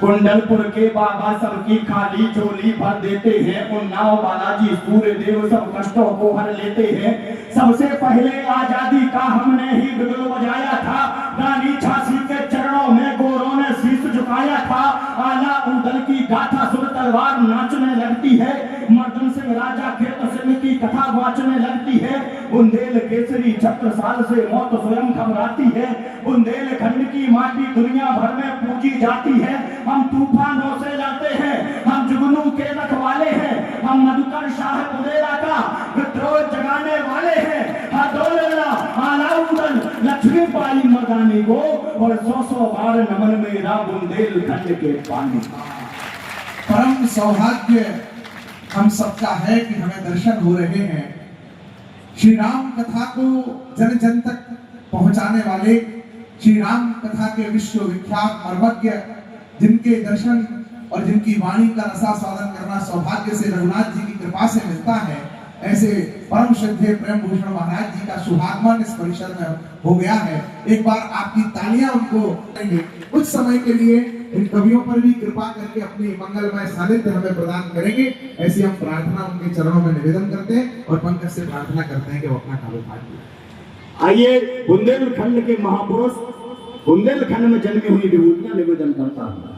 [SPEAKER 3] कुंडलपुर के बाबा सबकी खाली झोली भर देते हैं, उन्नाव बालाजी सूर्य देव सब कष्टों को हर लेते हैं। सबसे पहले आजादी का हमने ही बिगुल बजाया था, रानी झांसी के चरणों में गोरों ने शीश झुकाया था। आला उदल की गाथा सुन तलवार नाचने लगती है, मर्दन सिंह राजा खेत सिंह की कथा वाचने लगती है। बुंदेल केसरी छत्रसाल से मौत स्वयं घबराती है, बुंदेलखंड की माटी दुनिया भर में पूजी जाती है। हम तूफानों से लड़ते हैं, हम जुगनू के रखवाले हैं, हम मधुकर शाह बुंदेला का विद्रोह जगाने वाले हैं। लक्ष्मी पाई मर्दानी को, और 100 बार नमन मेरा बुंदेलखंड के पानी।
[SPEAKER 1] परम सौभाग्य हम सबका है कि हमें दर्शन हो रहे हैं श्री राम कथा को जन जन तक पहुंचाने वाले, श्री राम कथा के विश्वविख्यात मर्मज्ञ, जिनके दर्शन और जिनकी वाणी का रसास्वादन करना सौभाग्य से रघुनाथ जी की कृपा से मिलता है। ऐसे परम श्रद्धेय प्रेम भूषण महाराज जी का शुभागमन इस परिसर में हो गया है। एक बार आपकी तालियां उनको देंगे। कुछ समय के लिए इन कवियों पर भी कृपा करके अपनी मंगलमय सानिध्य हमें प्रदान करेंगे, ऐसी हम प्रार्थना उनके चरणों में निवेदन करते हैं और पंकज से प्रार्थना करते हैं कि वो अपना कारोबार करें।
[SPEAKER 3] आइए बुंदेलखंड के महापुरुष, बुंदेलखंड में जन्मी हुई विभूतियां निवेदन करता हूं।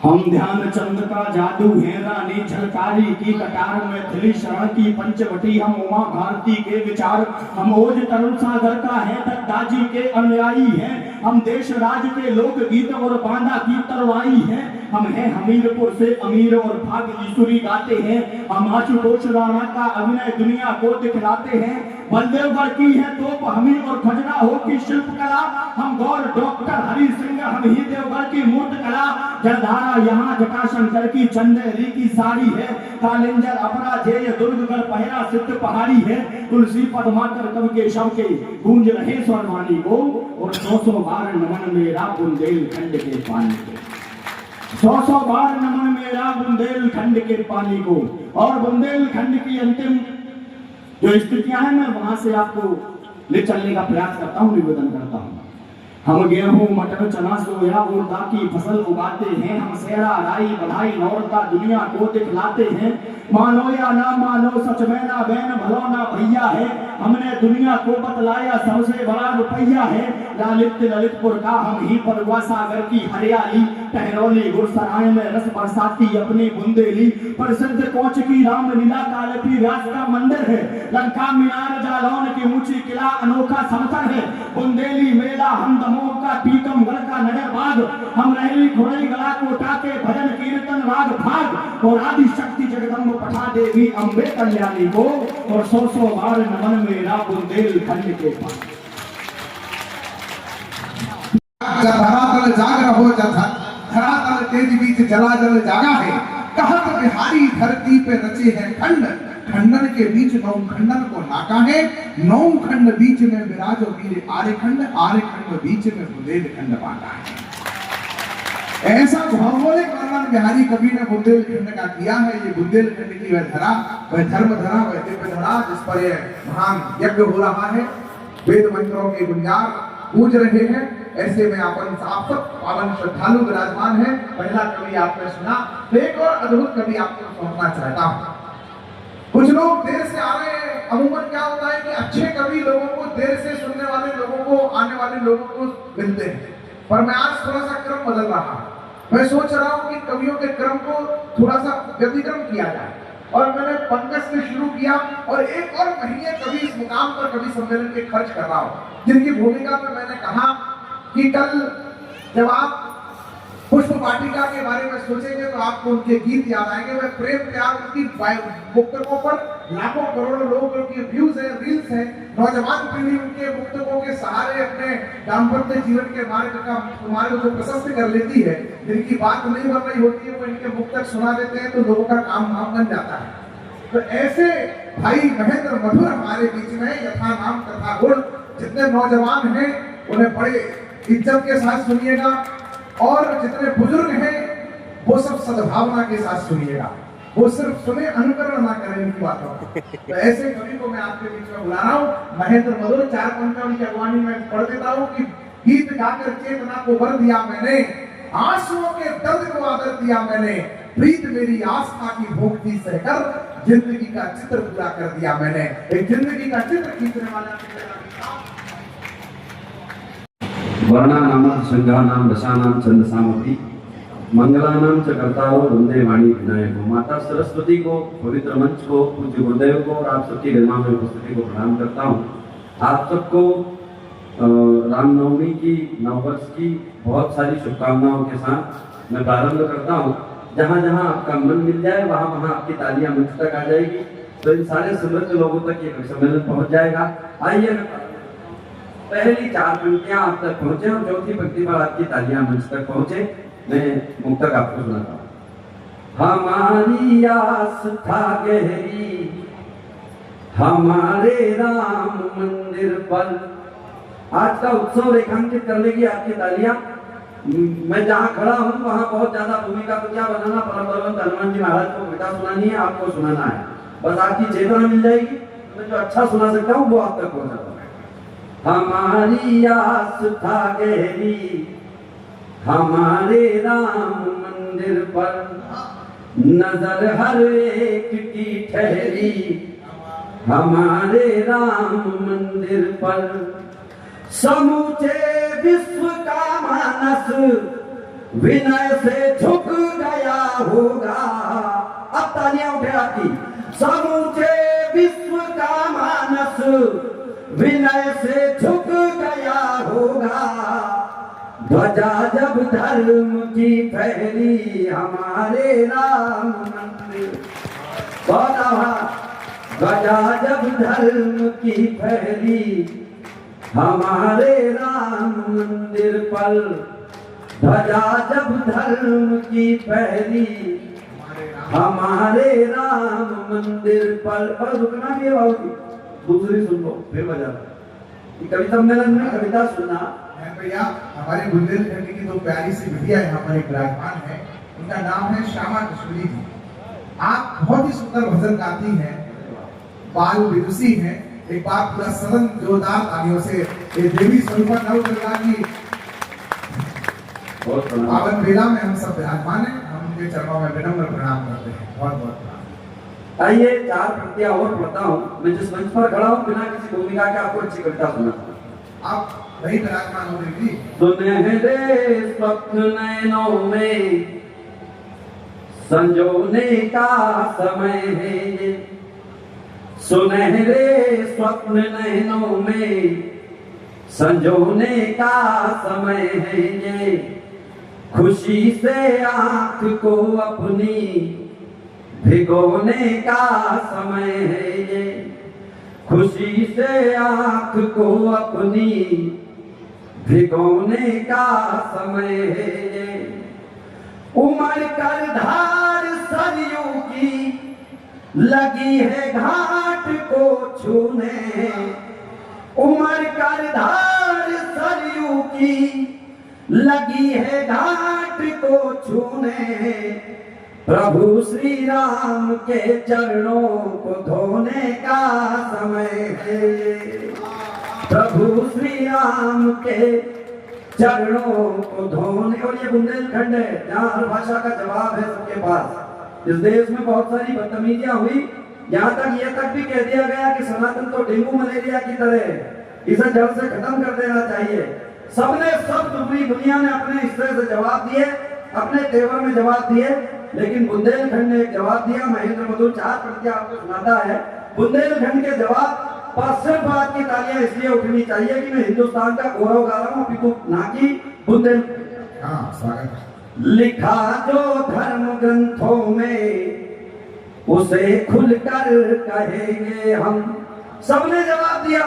[SPEAKER 3] हम ध्यान चंद का जादू है, रानी झलकारी की कटार में थिली शरण की पंचवटी, हम उमा भारती के विचार, हम ओज तरुण सागर का है दत्ताजी के अनुयायी हैं। हम देश राज के लोक गीत और बांधा की तरवाई हैं। हम हैं हमीरपुर से अमीर और भाग्य ईश्वरी गाते हैं। हम आशुतोष राणा का अभिनय दुनिया को दिखलाते हैं। बलदेवगढ़ की है तोप हमी और खजुराहो की शिल्प कला, हम गौर डॉक्टर हरि सिंह हम ही देवगढ़ की मूर्त कला। जलधारा यहाँ जटाशंकर की चंदेरी की साड़ी है, कालिंजर अपराजेय दुर्गगढ़ पहरा सिद्ध पहाड़ी है। तुलसी पद्माकर कवि के शव के गूंज रहे स्वर्णवाणी को, और 100 बार नमन मेरा बुंदेलखंड के पानी को, 100 बार नमन मेरा बुंदेलखंड के पानी को। और बुंदेलखंड की अंतिम जो स्थितियां हैं, मैं वहां से आपको ले चलने का प्रयास करता हूं, निवेदन करता हूं। हम गेहूं मटर चना सोया उड़दा की फसल उगाते हैं, हम सेरा राई बधाई नौरता दुनिया को दिखलाते हैं। मानो या ना मानो सच में ना बहन भलो ना भैया है, हमने दुनिया को बतलाया सबसे बड़ा रुपया है। लालित्य ललितपुर का हम ही परवा सागर की हरियाली, टहरौली गुरसराय में रस बरसाती अपनी बुंदेली। प्रसिद्ध कोच की रामलीला कालपी व्यास का मंदिर है, लंका मीनार जालौन की ऊंची किला अनोखा समतल है। बुंदेली मेला हम दमोह का टीकमगढ़ का नगर बाग, हम रहली घोड़ई गला कोटा के भजन कीर्तन राग भाग। और आदि शक्ति जगदम्ब पठा देवी अम्बे कल्याणी को, और सौ बार नमन मेरा बुंदेलखंड के पास।
[SPEAKER 1] धरातल जाग रहो धरातल तेज बीच जला जल जागा है। कहत बिहारी धरती पे रचे हैं खंड, खंडन के बीच नौ खंडन को नाका है। नौ खंड बीच में विराजो वीर आर्य खंड, आर्य खंड बीच में बुंदेलखंड बांटा है। ऐसा भौगोलिक वर्णन बिहारी कवि ने बुंदेलखंड का किया है। ये बुंदेलखंड की वह धरा, वह धर्म धरा, वह दिव्य धरा जिस पर यह महान यज्ञ हो रहा है। वेद मंत्रों के गुंजार गूंज रहे हैं। ऐसे में अपन आप सब पावन श्रद्धालु विराजमान है। पहला कवि आपने सुना, एक और अद्भुत कवि आपको सौंपना चाहता हूं। कुछ लोग देर से आ रहे हैं। अमूमन क्या होता है कि अच्छे कवि लोगों को, देर से सुनने वाले लोगों को, आने वाले लोगों को मिलते हैं। पर मैं आज थोड़ा सा क्रम बदल रहा हूं। मैं सोच रहा हूं कि कवियों के क्रम को थोड़ा सा व्यतिक्रम किया जाए, और मैंने पंकज से शुरू किया और एक और महीने कवि इस मुकाम पर कवि सम्मेलन के खर्च कर रहा हूं, जिनकी भूमिका में मैंने कहा कि कल जब आप पुष्प वाटिका के बारे में सोचेंगे तो आपको उनके गीत याद आएंगे। वह प्रेम प्यार उनकी पुस्तकों पर लाखों करोड़ों लोगों के व्यूज हैं, रील्स हैं। नौजवान पीढ़ी उनके पुस्तकों के सहारे अपने दाम्पत्य जीवन के मार्ग को प्रशस्त कर लेती है। जिनकी बात नहीं बन रही होती है वो इनके मुक्तक सुना देते हैं तो लोगों का काम बन जाता है। तो ऐसे भाई महेंद्र मधुर हमारे बीच में यथा नाम तथा गुण। जितने नौजवान हैं उन्हें बड़े इज्जत के साथ सुनिएगा, और जितने बुजुर्ग हैं वो सब सद्भावना के साथ सुनिएगा। वो सिर्फ सुने, अनुकरण ना करें इनकी बातों को। तो ऐसे कवि को मैं आपके बीच में बुला रहा हूँ। महेंद्र मधुर, 4 पंक्तियां उनकी अगवानी में पढ़ देता हूँ कि गीत गाकर चेतना को वर दिया मैंने, आंसुओं के दर्द को आदर दिया मैंने, प्रीत मेरी आस्था की भूख थी सहकर, जिंदगी का चित्र पूरा कर दिया मैंने। एक जिंदगी का चित्र खींचने वाला
[SPEAKER 4] वर्णानाम संघानाम रसानाम छंदसामपि मंगलानाम च कर्तारो वंदे वाणी विनायको। माता सरस्वती को, पवित्र मंच को, पूज्य गुरुदेव को और आप सबकी गरिमा में उपस्थिति को प्रणाम करता हूँ। आप सबको रामनवमी की, नववर्ष की बहुत सारी शुभकामनाओं के साथ मैं प्रारंभ करता हूँ। जहाँ जहाँ आपका मन मिल जाए वहाँ वहाँ आपकी तालियां मंच तक आ जाएगी, तो इन सारे समृद्ध लोगों तक ये सम्मेलन पहुँच जाएगा। आइए, पहली 4 पंक्तियां आप तक पहुंचे और चौथी पंक्ति पर आपकी तालियां मंच तक पहुंचे। मैं मुक्तक आपको सुनाता हूं। हमारी आस था गहरी हमारे राम मंदिर पर। आज का उत्सव रेखांकित करने की आपकी तालियां। मैं जहां खड़ा हूं वहां बहुत ज्यादा भूमिका तो क्या बनाना, परम भगवंत हनुमान जी महाराज को बेटा सुनानी है, आपको सुनाना है। बस आपकी चेतना मिल जाएगी, मैं जो अच्छा सुना सकता हूँ वो आप तक पहुंचाता हूँ। हमारी आस था गहरी हमारे राम मंदिर पर, नजर हर एक की ठहरी हमारे राम मंदिर पर। समूचे विश्व का मानस विनय से झुक गया होगा। अब तालियां उठे आपकी। समूचे विश्व का मानस विनय से झुक गया होगा। ध्वजा जब धर्म की फहरी हमारे राम मंदिर। ध्वजा जब धर्म की फहरी हमारे राम मंदिर पर। ध्वजा जब धर्म की फहरी हमारे राम मंदिर पर। और रुकना भी है, दूसरी सुन लो फिर बजा। कविता सम्मेलन में कविता सुना
[SPEAKER 1] भैया। हमारे बुंदेलखंड की 2 प्यारी सी बिटिया यहाँ पर एक विराजमान है, उनका नाम है श्यामा कश्मीरी जी। आप बहुत ही सुंदर भजन गाती हैं, बाल विदुषी हैं। एक बार पूरा सदन जोरदार तालियों से ये देवी स्वरूपा नवदुर्गा की पावन बेला में हम सब विराजमान हैं। हम उनके चरणों में विनम्र प्रणाम करते हैं। बहुत बहुत प्रणाम।
[SPEAKER 4] आइए 4 पंक्तियां और पढ़ता हूँ। मैं जिस मंच पर खड़ा हूँ बिना किसी भूमिका के आपको अच्छी कविता सुनाता हूँ।
[SPEAKER 1] आप वही विराजमान हो रही थी।
[SPEAKER 4] सुनहरे स्वप्न नैनों में संजोने का समय है ये, सुनहरे स्वप्न नैनों में संजोने का समय है ये, खुशी से आंख को अपनी भिगोने का समय है ये, खुशी से आंख को अपनी भिगोने का समय है ये, उमड़ कर धार सरयू की लगी है घाट को छूने, उमड़ कर धार सरयू की लगी है घाट को छूने, प्रभु श्री राम के चरणों को धोने का समय है ये, प्रभु श्री राम के चरणों को धोने। और ये बुंदेलखंड है जहाँ हर भाषा का जवाब है सबके पास। इस देश में बहुत सारी बदतमीजियां हुई, यहाँ तक ये तक भी कह दिया गया कि सनातन तो डेंगू मलेरिया की तरह, इसे जड़ से खत्म कर देना चाहिए। सबने सब पूरी दुनिया ने अपने हिस्से से जवाब दिए, अपने तेवर में जवाब दिए, लेकिन बुंदेलखंड ने एक जवाब दिया। महेंद्र मधुर 4 पंक्तियां आपको सुनाता है। बुंदेलखंड के जवाब पर सिर्फ आपकी तालियां इसलिए उठनी चाहिए कि मैं हिंदुस्तान का गौरव गा रहा हूं, अभी तो ना कि बुंदेल।
[SPEAKER 1] हाँ, स्वागत।
[SPEAKER 4] लिखा जो धर्म ग्रंथों में उसे खुलकर कहेंगे हम। सबने जवाब दिया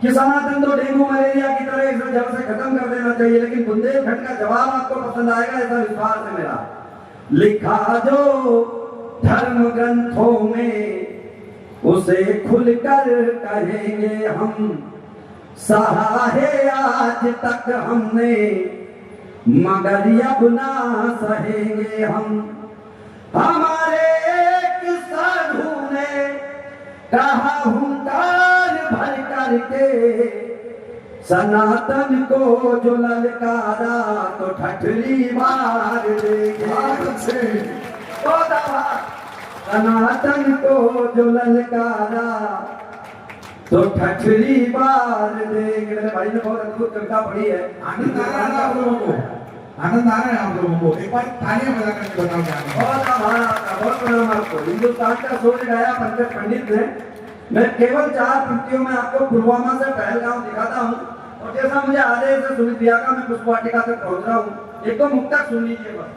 [SPEAKER 4] कि सनातन तो डेंगू मलेरिया की तरह इसे जड़ से खत्म कर देना चाहिए, लेकिन बुंदेलखंड का जवाब आपको पसंद आएगा, ऐसा विश्वास है मेरा। लिखा जो धर्म ग्रंथों में उसे खुलकर कहेंगे हम, सहा है आज तक हमने मगर अब ना सहेंगे हम। हमारे एक साधु ने कहा हुंकार भर करके, सनातन को जो ललकारा तो ठठरी मार देंगे। सनातन को जो ललकारा तो ठठरी मार देंगे। मेरे भाई ने बहुत अद्भुत कविता पढ़ी है।
[SPEAKER 1] आनंद आ रहा है आप लोगों को, आनंद आ रहा है आप लोगों को। एक बार तालियां बजा करके बताओ क्या है।
[SPEAKER 4] बहुत आभार आपका, बहुत प्रणाम आपको। हिंदुस्तान का सूर्य गाया पंकज पंडित ने। मैं केवल 4 पंक्तियों में आपको पुलवामा से पहलगाम दिखाता हूँ, और जैसा मुझे आदेश से सुनी दिया का मैं पुष्प वाटिका तक पहुंच रहा हूँ। एक तो मुक्तक सुन लीजिए बस।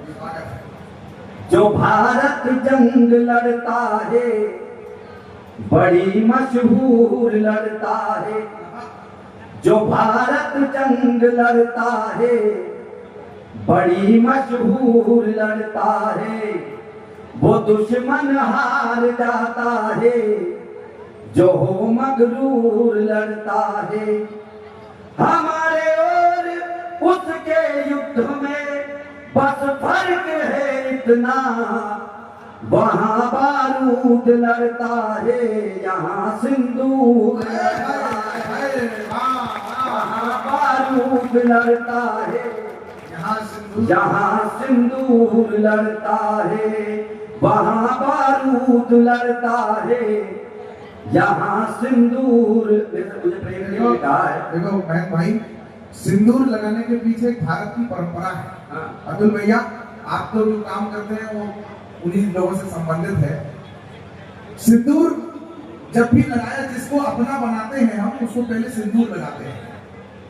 [SPEAKER 4] जो भारत जंग लड़ता है बड़ी मशहूर लड़ता है, जो भारत जंग लड़ता है बड़ी मशहूर लड़ता है, वो दुश्मन हार जाता है जो हो मगरूर लड़ता है। हमारे और उसके युद्ध में बस फर्क है इतना, वहां बारूद लड़ता है यहाँ सिंदूर लड़ता है, वहां बारूद लड़ता है यहाँ सिंदूर लड़ता है, वहां बारूद लड़ता है यहाँ सिंदूर। मुझे प्रेम ने कहा है,
[SPEAKER 1] देखो बहन भाई, सिंदूर लगाने के पीछे एक भारत की परंपरा है।
[SPEAKER 4] हाँ।
[SPEAKER 1] अतुल भैया, आप तो जो काम करते हैं वो उन्हीं लोगों से संबंधित है। सिंदूर जब भी लगाया, जिसको अपना बनाते हैं हम उसको पहले सिंदूर लगाते हैं।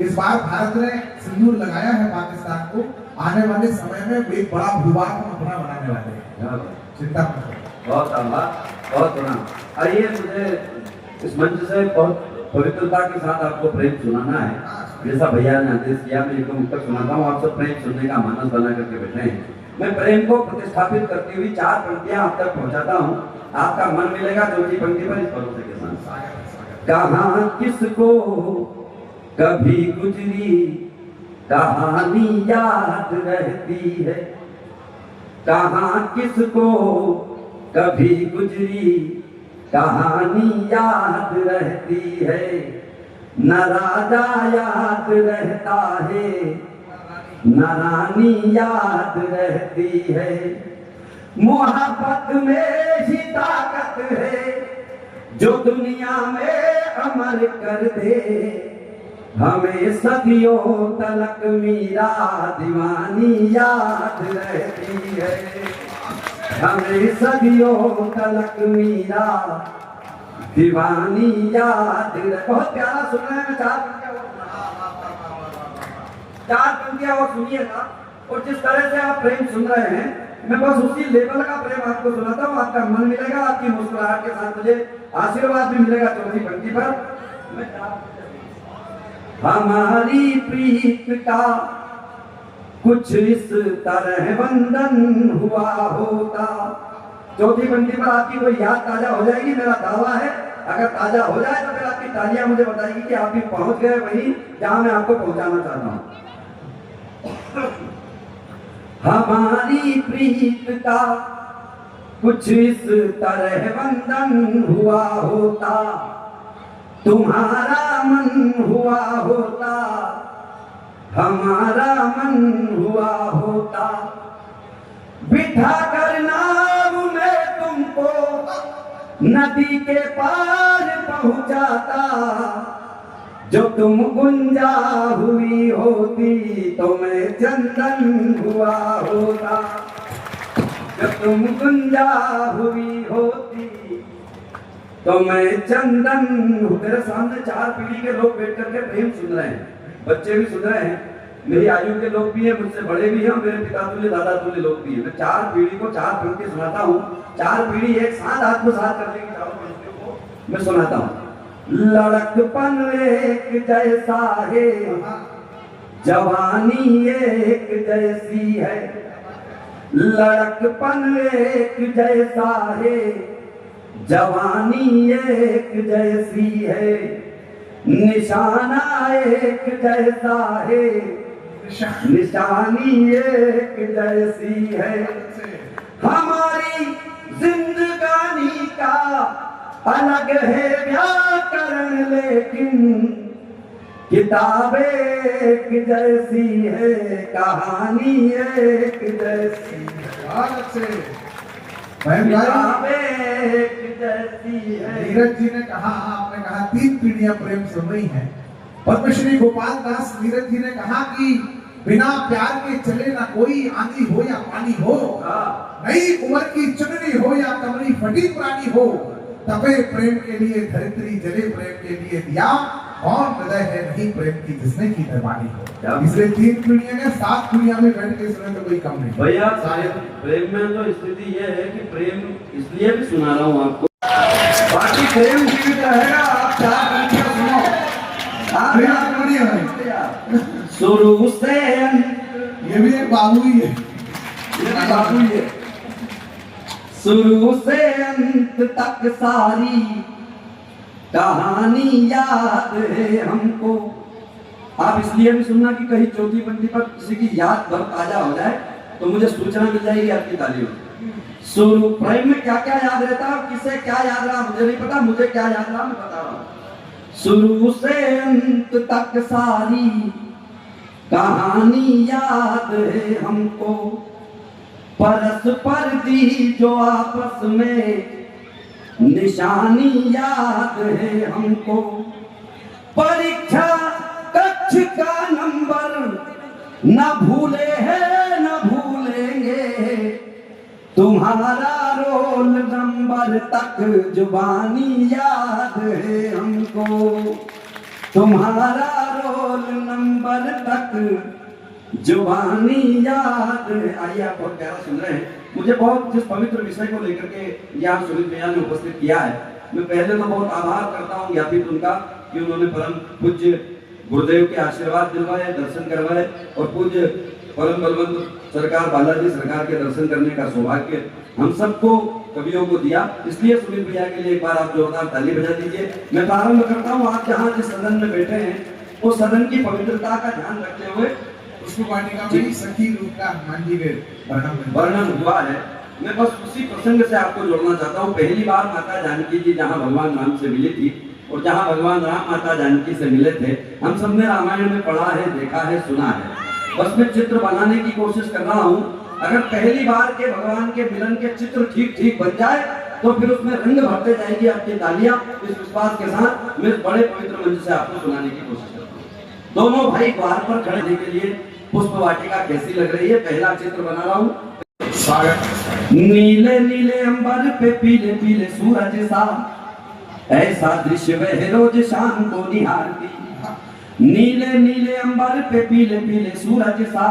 [SPEAKER 1] इस बार भारत ने सिंदूर लगाया है पाकिस्तान को। आने वाले समय में एक बड़ा भूभाग हम अपना बनाने वाले हैं, चिंता मत करो।
[SPEAKER 4] बहुत आभार, बहुत प्रणाम। आइए, मुझे इस मंच से बहुत पवित्रता के साथ आपको प्रेम सुनाना है। जैसा भैया ने आदेश किया, मैं एक मुक्तक सुनाता हूँ। आप सब प्रेम सुनने का मानस बना करके बैठे हैं। मैं प्रेम को प्रतिष्ठापित करती हुई 4 पंक्तियां आप तक पहुंचाता हूँ। आपका मन मिलेगा चौथी पंक्ति पर, इस भरोसे के साथ। कहाँ किसको कभी गुजरी कहानी याद रहती है, कहाँ किसको कभी गुजरी कहानी याद रहती है, न राजा याद रहता है न रानी याद रहती है। मोहब्बत में ही ताकत है जो दुनिया में अमर कर दे। हमें सदियों तलक मीरा दीवानी याद रहती है। हमें सदियों तलक मीरा दीवानी याद रह। बहुत प्यारा सुन रहे हैं। चार पंक्तियां और सुनिएगा। और जिस तरह से आप प्रेम सुन रहे हैं, मैं बस उसी लेवल का प्रेम आपको सुनाता हूँ। आपका मन मिलेगा, आपकी मुस्कुराहट के साथ मुझे आशीर्वाद भी मिलेगा चौथी पंक्ति पर। हमारी प्रीत का कुछ इस तरह बंधन हुआ होता। चौथी पंक्ति पर आपकी कोई याद ताजा हो जाएगी, मेरा दावा है। अगर ताजा हो जाए तो फिर आपकी तालियां मुझे बताएगी कि आप भी पहुंच गए वहीं जहां मैं आपको पहुंचाना चाहता हूं। हमारी प्रीत का कुछ इस तरह बंधन हुआ होता। तुम्हारा मन हुआ होता, हमारा मन हुआ होता। बिठा कर नाव में तुमको नदी के पार पहुंचाता। जो तुम गुंजा हुई होती तो मैं चंदन हुआ होता। जब तुम गुंजा हुई होती तो मैं चंदन। मेरे सामने चार पीढ़ी के लोग बैठ करके प्रेम सुन रहे हैं, बच्चे भी सुन रहे हैं, मेरी आयु के लोग भी हैं, मुझसे बड़े भी हैं, मेरे पिता तुल्य दादा तुल्य लोग भी हैं। मैं चार पीढ़ी को चार पंक्ति सुनाता हूँ। चार पीढ़ी एक साथ आत्मसात करने की चारों पंक्तियों को मैं सुनाता हूँ। लड़कपन एक जैसा है, जवानी एक जैसी है। लड़कपन एक जैसा है, जवानी एक जैसी है। निशाना एक जैसा है, निशानी एक जैसी है। हमारी जिंदगानी का अलग है व्याकरण, लेकिन किताबें एक जैसी है, कहानी एक जैसी है। एक जैसी है।
[SPEAKER 1] नीरज जी ने कहा, आपने कहा 3 पीढ़ियां प्रेम सुन रही हैं। पद्मश्री गोपाल दास नीरज जी ने कहा कि बिना प्यार के चले ना कोई, आंधी हो या पानी हो, नई उम्र की चुनरी हो या कमरी फटी पुरानी हो, तबे प्रेम के लिए धरित्री जले, प्रेम के लिए दिया कौन हृदय है नहीं प्रेम की जिसने की दरबानी हो। इसलिए 3 पीढ़ियां ने 7 पीढ़ियां में बैठ के सुने तो कोई कम नहीं।
[SPEAKER 4] भैया प्रेम में तो स्थिति यह है कि प्रेम इसलिए भी सुना रहा हूँ आपको, बाकी प्रेम जीवित रहेगा। आप चार पंक्तियां सुनो। शुरू से
[SPEAKER 1] ये भी एक बाबू ही है,
[SPEAKER 4] ये बाबू ही है। शुरू से अंत तक सारी कहानी याद है हमको। आप इसलिए भी सुनना कि कहीं चौथी पंक्ति पर किसी की याद बहुत ताजा हो जाए तो मुझे सूचना मिल जाएगी आपकी तालियों। शुरू प्रेम में क्या क्या याद रहता है, किसे क्या याद रहा मुझे नहीं पता, मुझे क्या याद रहा मैं बता रहा हूँ। शुरू से अंत तक सारी कहानी याद है हमको। परस्पर दी जो आपस में निशानी याद है हमको। परीक्षा कक्ष का नंबर न भूले हैं न भूलेंगे। तुम्हारा रोल नंबर तक जुबानी याद है हमको। तुम्हारा रोल नंबर तक जुबानी याद है। आइए आप बहुत प्यारा सुन रहे हैं। मुझे बहुत जिस पवित्र विषय को लेकर के यहाँ सुमित भैया ने उपस्थित किया है, मैं पहले तो बहुत आभार करता हूँ ज्ञापित उनका कि उन्होंने परम पूज्य गुरुदेव के आशीर्वाद दिलवाए, दर्शन करवाए और पूज्य परम बलवंत सरकार बालाजी सरकार के दर्शन करने का सौभाग्य हम सबको कवियों को दिया। इसलिए सुमित भैया के लिए एक बार आप जोरदार ताली बजा दीजिए। मैं प्रारंभ करता हूँ। आप जहाँ जिस सदन में बैठे हैं उस सदन की पवित्रता का ध्यान रखते हुए
[SPEAKER 1] पुष्प वाटिका में सखी रूप का हनुमान जी के
[SPEAKER 4] वर्णन हुआ है। मैं बस उसी प्रसंग से आपको जोड़ना चाहता हूँ। पहली बार माता जानकी जी जहाँ भगवान राम से मिली थी और जहाँ भगवान राम माता जानकी से मिले थे, हम सबने रामायण में पढ़ा है, देखा है, सुना है। बस मैं चित्र बनाने की कोशिश कर रहा हूँ। अगर पहली बार के भगवान के मिलन के चित्र ठीक ठीक बन जाए तो फिर उसमें रंग भरते जाएगी आपकी तालियां। इस विश्वास के साथ मैं इस बड़े पवित्र मंच से आपको सुनाने की कोशिश करता हूँ। दोनों भाई द्वार पर खड़े होने के लिए पुष्प वाटिका कैसी लग रही है, पहला चित्र बना रहा हूँ।
[SPEAKER 1] स्वागत।
[SPEAKER 4] नीले नीले अंबर पे पीले पीले सूरज सा, ऐसा दृश्य वह रोज शाम को निहारती। नीले नीले अंबर पे पीले पीले सूरज सा,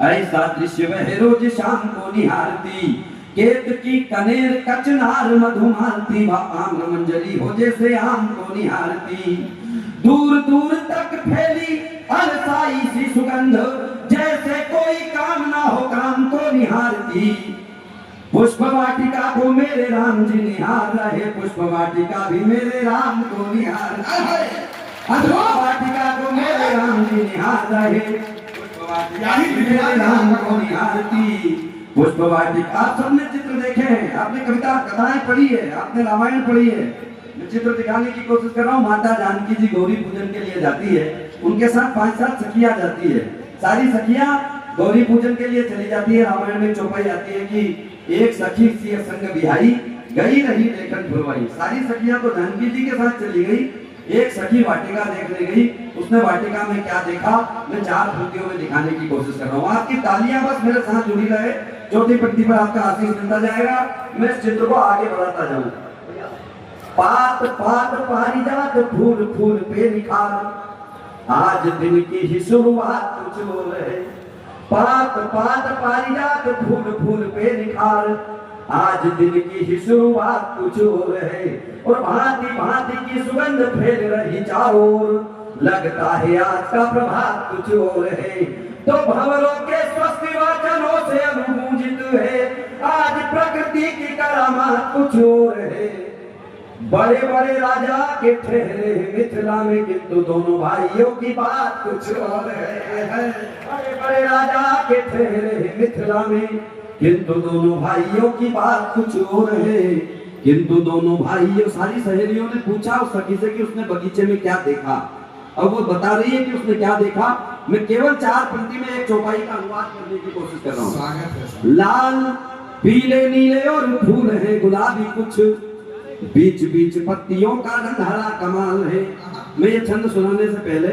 [SPEAKER 4] ऐसा दृश्य वह रोज शाम को निहारती। केत की कनेर कचनार मधुमालती, वह आम्र मंजरी हो जैसे आम को निहारती। दूर दूर तक फैली अलसाई सी सुगंध, जैसे कोई काम ना हो काम को निहारती। पुष्प वाटिका को मेरे राम जी निहार रहे, पुष्प वाटिका भी मेरे राम को निहार रहे। पुष्प वाटिका को मेरे राम जी निहार रहे, पुष्प वाटिका भी मेरे राम को निहारती। पुष्प वाटिका, आप सबने चित्र देखे हैं, आपने कविता कथाएं पढ़ी है, आपने रामायण पढ़ी है। मैं चित्र दिखाने की कोशिश कर रहा हूँ। माता जानकी जी गौरी पूजन के लिए जाती है, उनके साथ 5-7 सखियां जाती है। सारी सखियां गौरी पूजन के लिए चली जाती है। रामायण में चौपाई आती है कि एक सखी सी संग बिहाई, गई रही देखन फुलवाई। सारी सखियां तो जानकी जी के साथ चली गई, एक सखी वाटिका देखने गई। उसने वाटिका में क्या देखा मैं 4 पंक्तियों में दिखाने की कोशिश कर रहा हूँ। आपकी तालियां बस मेरे साथ जुड़ी रहे, चौथी पंक्ति पर आपका आशीष मिलता जाएगा। मैं इस चित्र को आगे बढ़ाता जाऊंगा। पात पात पारिजात फूल फूल पे निखार, आज दिन की ही शुरुआत कुछ और है। पात पात पारिजात फूल फूल पे निखार, आज दिन की ही शुरुआत कुछ और है। और भांति भांति की सुगंध फैल रही चारों ओर, लगता है आज का प्रभात कुछ और है। तो भंवरों के स्वस्ति वचनों से अनुगूंजित है, आज प्रकृति की करामात कुछ और है। बड़े बड़े राजा के ठहरे मिथिला में, किंतु दोनों भाइयों की बात कुछ और है। बड़े बड़े राजा के ठहरे मिथिला में, किंतु दोनों भाइयों की बात कुछ और है। किंतु दोनों भाइयों, सारी सहेलियों ने पूछा उस सखी से कि उसने बगीचे में क्या देखा। अब वो बता रही है कि उसने क्या देखा। मैं केवल 4 पंक्ति में एक चौपाई का अनुवाद करने की कोशिश कर रहा हूँ। लाल पीले नीले और फूल है गुलाबी कुछ, बीच बीच पत्तियों का रंग हरा कमाल है। मैं ये छंद सुनाने से पहले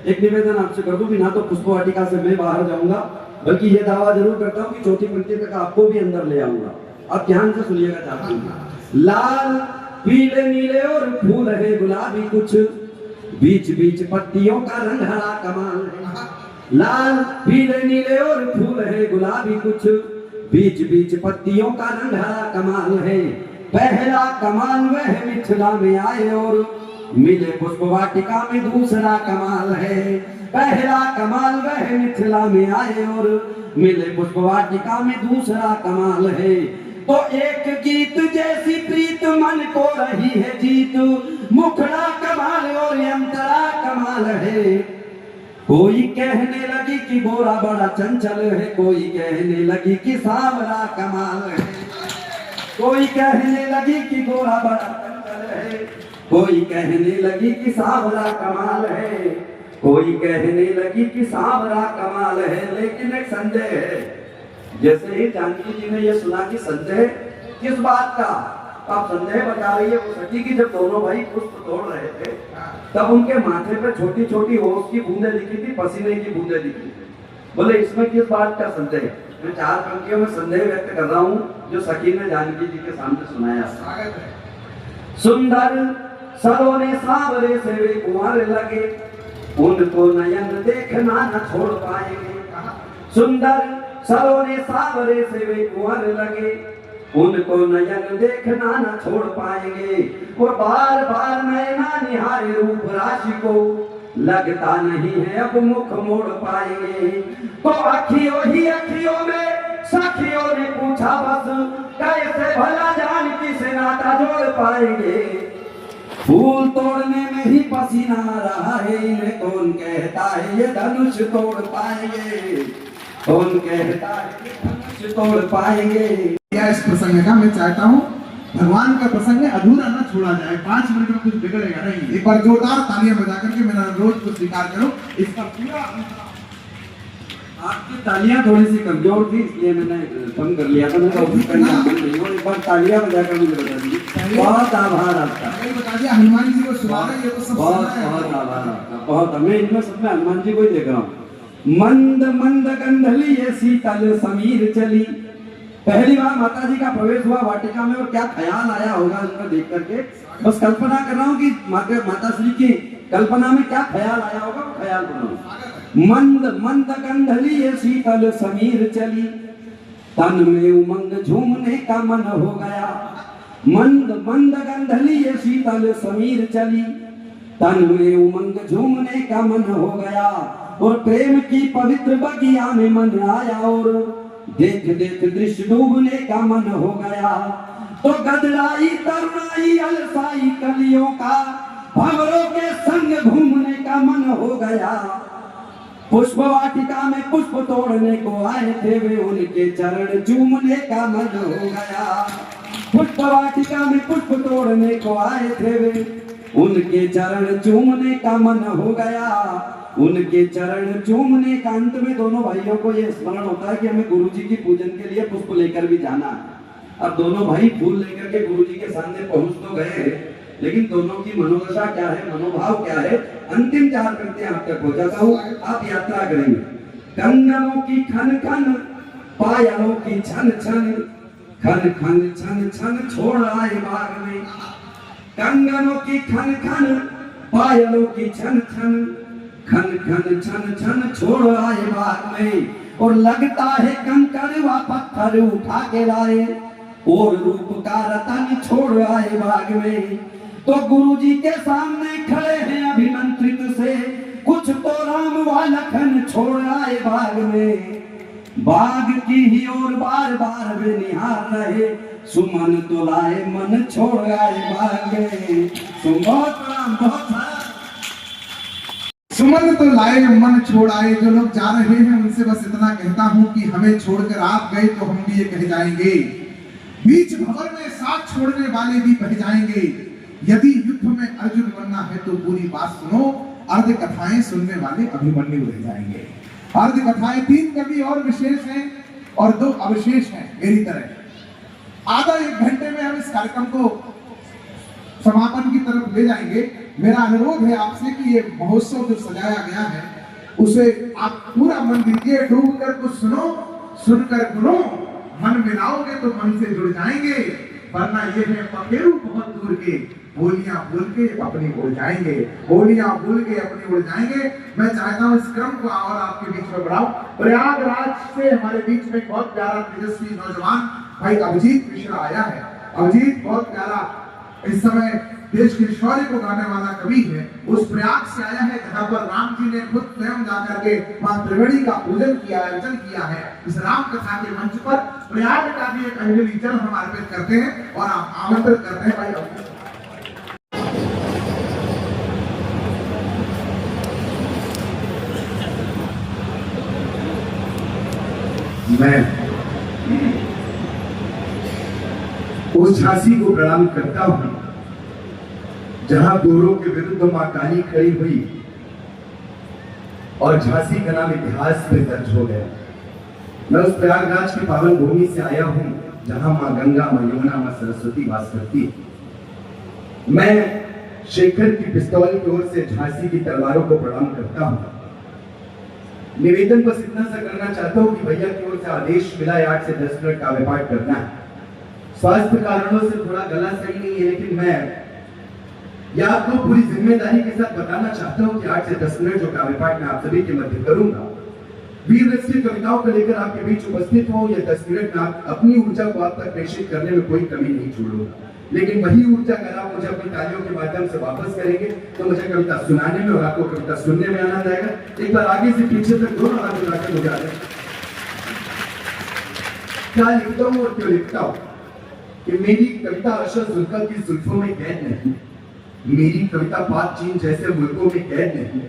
[SPEAKER 4] एक निवेदन आपसे कर दूं कि ना तो पुष्प वाटिका से मैं बाहर जाऊंगा, बल्कि ये दावा जरूर करता हूँ कि चौथी पंक्ति तक आपको भी अंदर ले आऊंगा। आप ध्यान से सुनिएगा चाहता हूँ। लाल पीले नीले और फूल है गुलाबी कुछ, बीच बीच पत्तियों का रंग हरा कमाल है। लाल पीले नीले और फूल है गुलाबी कुछ, बीच बीच पत्तियों का रंग हरा कमाल है। पहला कमाल वह मिथिला में आए और मिले पुष्प वाटिका में दूसरा कमाल है। पहला कमाल वह मिथिला में आए और मिले पुष्प वाटिका में दूसरा कमाल है। तो एक गीत जैसी प्रीत मन को रही है जीत, मुखड़ा कमाल और अंतरा कमाल है। कोई कहने लगी कि गोरा बड़ा चंचल है, कोई कहने लगी कि सांवरा कमाल है। कोई कहने लगी कि गोरा बड़ा चंचल है, कोई कहने लगी कि सांवरा कमाल है। कोई कहने लगी कि सांवरा कमाल है। लेकिन एक संदेह है। जैसे ही जानकी जी ने यह सुना कि संदेह किस बात का, आप संदेह बता रही है वो सखी की जब दोनों भाई पुष्प तोड़ रहे थे तब उनके माथे पे छोटी छोटी ओस की बूंदें दिखी थी, पसीने की बूंदें दिखी। बोले इसमें किस बात का संदेह। मैं 4 पंक्तियों में संदेह व्यक्त कर रहा हूँ जो सखी ने जानकी जी के सामने सुनाया। सुंदर सरोने सांवरे से वे कुंवर लगे, उनको नयन देखना न छोड़ पाएंगे। सुंदर सरोने सांवरे से वे कुंवर लगे, उनको नयन देखना न छोड़ पाएंगे। और बार बार नैना निहारे रूप राशि को, लगता नहीं है अब मुख मोड़ पाएंगे। तो अखियों ही अखियों में सखियों ने पूछा बस, कैसे भला जानकी से नाता जोड़ पाएंगे। फूल तोड़ने में ही पसीना आ रहा है, इन्हें कौन कहता है ये धनुष तोड़ पाएंगे। कौन कहता है ये धनुष तोड़ पाएंगे।
[SPEAKER 1] इस प्रसंग का मैं चाहता हूँ भगवान का प्रसंग है अधूरा न छोड़ा जाए। 5 मिनट में कुछ बिगड़ेगा नहीं। एक बार जोरदार तालियां बजा करके मेरा अनुरोध को स्वीकार करो। इसका पूरा
[SPEAKER 4] आपकी तालियां थोड़ी सी कमजोर थी, इसलिए मैंने कम कर लिया था। मैं तो नहीं हूँ, एक बार तालियां बजाकर मुझे बता दीजिए। बहुत आभार आपका,
[SPEAKER 1] मैंने बता दिया हनुमान जी को सुनाना, ये तो सब
[SPEAKER 4] बहुत
[SPEAKER 1] सुनना है।
[SPEAKER 4] बहुत आभार आपका, बहुत। मैं इनमें सब में हनुमान जी को ही देख रहा हूँ। मंद मंद गंधली ये शीतल समीर चली। पहली बार माता जी का प्रवेश हुआ वाटिका में, और क्या ख्याल आया होगा इनको देख करके। बस कल्पना कर रहा हूँ कि माता श्री की कल्पना में क्या ख्याल आया होगा, वो ख्याल बनाओ। मंद मंद गंधली ये शीतल समीर चली, तन में उमंग झूमने का मन हो गया। मंद मंद गंधली ये शीतल समीर चली, तन में उमंग झूमने का मन हो गया। और प्रेम की पवित्र बगिया में मन आया, और देख देख दृश्य डूबने का मन हो गया। तो गदराई तरुणाई अलसाई कलियों का, भंवरों के संग घूमने का मन हो गया। पुष्प वाटिका में पुष्प तोड़ने को आए थे वे, उनके चरण चूमने का मन हो गया। पुष्प वाटिका में पुष्प तोड़ने को आए थे वे, उनके चरण चूमने का मन हो गया। उनके चरण चूमने का। अंत में दोनों भाइयों को यह स्मरण होता है कि हमें गुरु जी की पूजन के लिए पुष्प लेकर भी जाना है। अब दोनों भाई फूल लेकर के गुरु जी के सामने पहुंच तो गए, लेकिन दोनों की मनोदशा क्या है, मनोभाव क्या है, अंतिम चार पंक्तियां आप तक पहुंचाता हूं, आप यात्रा करेंगे। कंगनों की खन खन, पायलों की छन छन, खन खन छन छन छोड़ आए बाग में। कंगनों की खन खन, पायलों की छन छन, खन खन छन छन छोड़ आए बाग में। और लगता है कंकड़ व पत्थर उठा के लाए, और रूप का रतन छोड़ आए बाग में। तो गुरु जी के सामने खड़े हैं अभिमंत्रित से, कुछ तो राम व लखन छोड़ आए बाग में। बाग की ही ओर बार बार वे निहार रहे, सुमन तो लाए मन छोड़ आए बाग में। बहुत राम, बहुत
[SPEAKER 1] सुमन तो लाए मन छोड़ आए। जो लोग जा रहे हैं उनसे बस इतना कहता हूं कि हमें छोड़कर आप गए तो हम भी ये कह जाएंगे, बीच भंवर में साथ छोड़ने वाले भी बह जाएंगे। यदि युद्ध में अर्जुन बनना है तो पूरी बात सुनो, अर्ध कथाएं सुनने वाले अभिमन्यु रह जाएंगे। अर्ध कथाएं 3 कवि और विशेष हैं और 2 अविशेष हैं मेरी तरह। आधा 1 घंटे में हम इस कार्यक्रम को समापन की तरफ ले जाएंगे। मेरा अनुरोध है आपसे कि ये महोत्सव जो सजाया गया है उसे आप पूरा मन दीजिए, डूब कर कुछ सुनो, सुनकर गुनो, मन मिलाओगे तो मन से जुड़ जाएंगे, वरना ये है पखेरु बहुत दूर के, बोलियां बोल के अपनी उड़ जाएंगे, बोलियां बोल के अपनी उड़ जाएंगे। मैं चाहता हूं इस क्रम को और आपके बीच में बढ़ाऊं। प्रयागराज से हमारे बीच में बहुत प्यारा तेजस्वी नौजवान भाई अभिजीत मिश्रा आया है। अभिजीत बहुत प्यारा इस समय देश के शौर्य को गाने वाला कवि है। उस प्रयाग से आया है जहां पर राम जी ने खुद स्वयं जाकर के मां त्रिवेणी का पूजन किया, अर्चन किया है। इस राम कथा के मंच पर प्रयाग का भी एक अंजलि जल हम अर्पित करते हैं और आप आमंत्रित करते हैं भाई।
[SPEAKER 5] मैं उस झांसी को प्रणाम करता हूं जहां गोरों के विरुद्ध मां काली खड़ी हुई और झांसी का नाम इतिहास में दर्ज हो गया। मैं उस प्रयागराज की पावन भूमि से आया हूं जहां मां गंगा, मां यमुना, मां सरस्वती वास करती है। मैं शेखर की पिस्तौल की ओर से झांसी की तलवारों को प्रणाम करता हूं। निवेदन बस इतना सा करना चाहता हूं कि भैया की ओर से आदेश मिला है 8 से 10 मिनट काव्य पाठ करना है। स्वास्थ्य कारणों से थोड़ा गला सही नहीं है, लेकिन मैं या आपको पूरी जिम्मेदारी के साथ बताना चाहता हूं कि 8 से 10 मिनट जो काव्य पाठ मैं आप सभी के मध्य करूंगा, वीर रस की कविताओं को लेकर आपके बीच उपस्थित हो। या 10 मिनट में आप अपनी ऊर्जा को आप तक प्रेषित करने में कोई कमी नहीं छोड़ूंगा, लेकिन वही ऊर्जा अगर आप मुझे अपनी तालियों के माध्यम से वापस करेंगे तो मुझे कविता सुनाने में और आपको कविता सुनने में आनंद आएगा। एक बार आगे से पीछे तक दोनों हाथ उठाकर मुझे आए। क्या लिखता हूं और क्यों लिखता हूं कि मेरी कविता अरशद जुल्फा की जुल्फों में कैद नहीं, मेरी कविता पाक चीन जैसे मुल्कों में कैद नहीं,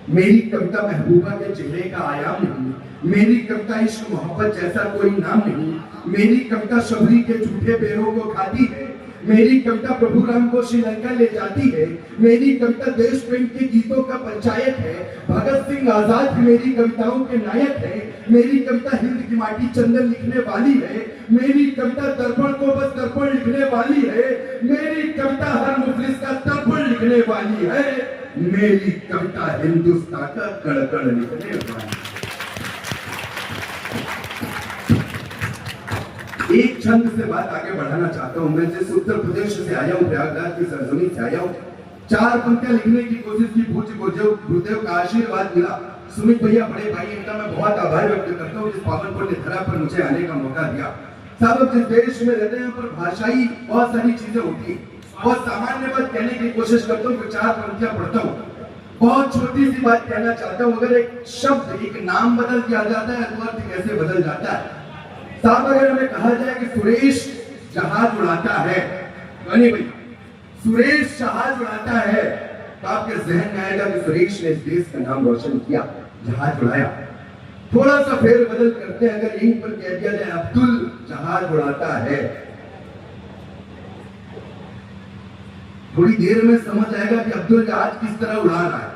[SPEAKER 5] मेरी कविता महबूबा के चेहरे का आयाम नहीं, मेरी कविता इश्क मोहब्बत जैसा कोई नाम नहीं, मेरी कविता शबरी के झूठे पैरों को खाती है, मेरी कविता प्रभु राम को श्रीलंका ले जाती है। मेरी कविता देश प्रेम के गीतों का पंचायत है। भगत सिंह आजाद मेरी कविताओं के नायक है। मेरी कविता हिंद की माटी चंदन लिखने वाली है। मेरी कविता दर्पण को बस दर्पण लिखने वाली है। मेरी कविता हर मुफलिस का तर्पण लिखने वाली है। मेरी कविता हिंदुस्तान का कण कण लिखने वाली है। एक छंद से बात आगे बढ़ाना चाहता हूं। मैं जिस उत्तर प्रदेश से आया हूं, प्रयागराज की सरजमी से आया हूं, 4 पंक्तियां लिखने की कोशिश की। गुरुदेव का आशीर्वाद मिला। सुमित भैया बड़े भाई, इनका मैं बहुत आभार व्यक्त करता हूं जिस पावन पुण्य धरा पर मुझे आने का मौका दिया। साहब जिस देश में रहते हैं पर भाषाई बहुत सारी चीजें होती है। बहुत सामान्य बात कहने की कोशिश करता हूँ, 4 पंक्तियां पढ़ता हूँ। बहुत छोटी सी बात कहना चाहता हूँ। अगर एक शब्द, एक नाम बदल दिया जाता है तो अर्थ कैसे बदल जाता है। साहब अगर हमें कहा जाए कि सुरेश जहाज उड़ाता है, नहीं भाई, सुरेश जहाज उड़ाता है, तो आपके जहन में आएगा कि सुरेश ने इस देश का नाम रोशन किया, जहाज उड़ाया। थोड़ा सा फेर बदल करते हैं, अगर यहीं पर कह दिया जाए अब्दुल जहाज उड़ाता है, थोड़ी देर में समझ आएगा कि अब्दुल जहाज किस तरह उड़ा रहा है।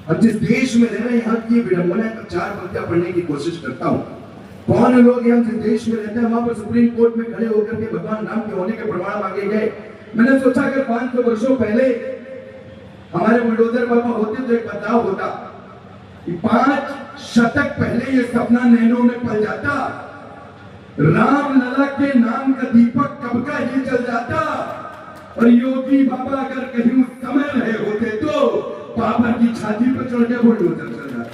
[SPEAKER 5] अब जिस देश में रह रहे हैं, यहाँ की विडंबना है, तो 4 पंक्तियां पढ़ने की कोशिश करता हूँ। कौन लोग हम जिस देश में रहते हैं, वहां पर सुप्रीम कोर्ट में खड़े होकर के भगवान राम के होने के प्रमाण मांगे गए। मैंने सोचा अगर 500 वर्षों पहले हमारे बुलडोजर बाबा होते तो एक बदलाव होता कि 5 शतक पहले ये सपना नैनों में पल जाता, राम लला के नाम का दीपक कब का ये जल जाता, और योगी बाबा अगर कहीं उस समय रहे होते तो बाबा की छाती पर चढ़ के बुलडोजर चल जाता।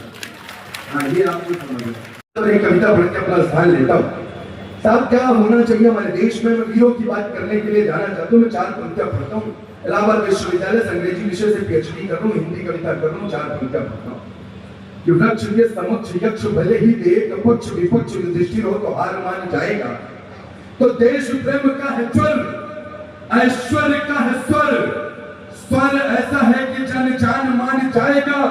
[SPEAKER 5] हाँ, ये आपको समझ। तो एक कविता पढ़ के अपना स्थान लेता हूँ। साहब क्या होना चाहिए हमारे देश में, मैं वीरों की बात करने के लिए जाना चाहता हूँ। मैं 4 पंक्तियां पढ़ता हूँ। इलाहाबाद विश्वविद्यालय से अंग्रेजी विषय से PhD कर रहा हूँ, हिंदी कविता कर रहा हूँ। 4 पंक्तियां पढ़ता हूँ। कि वृक्ष के समक्ष यक्ष भले ही दे, पक्ष विपक्ष युधिष्ठिर हो तो हार मान जाएगा। तो देश प्रेम का है ज्वर, ऐश्वर्य का है स्वर, स्वर ऐसा है कि जन जान मान जाएगा।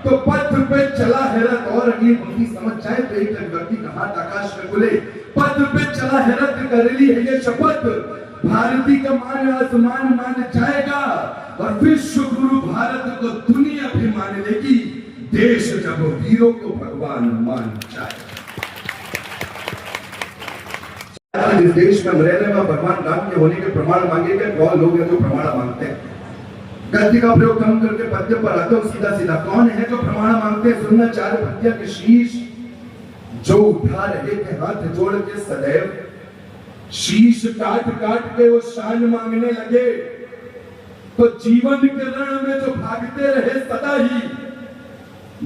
[SPEAKER 5] तो पथ पे चला है रथ, और अगली पंक्ति समझ जाए तो एक व्यक्ति का हाथ आकाश में खुले। पथ पे चला है रथ, कर ली है ये शपथ, भारती का मान आसमान मान जाएगा। और विश्व गुरु भारत को दुनिया भी मान लेगी, देश जब वीरों को भगवान मान जाए। इस देश में रहने में भगवान राम के होने के प्रमाण मांगे गए। कौन लोग हैं जो प्रमाण मांगते हैं? गद्य का प्रयोग कम करके पद्य पर आता हूं सीधा सीधा। कौन है जो प्रमाण मांगते हैं? सुनना 4 पंक्तियां के शीश जो उठा रहे थे हाथ जोड़ के सदैव, शीश काट काट के वो शान मांगने लगे। तो जीवन के रण में जो भागते रहे सदा ही,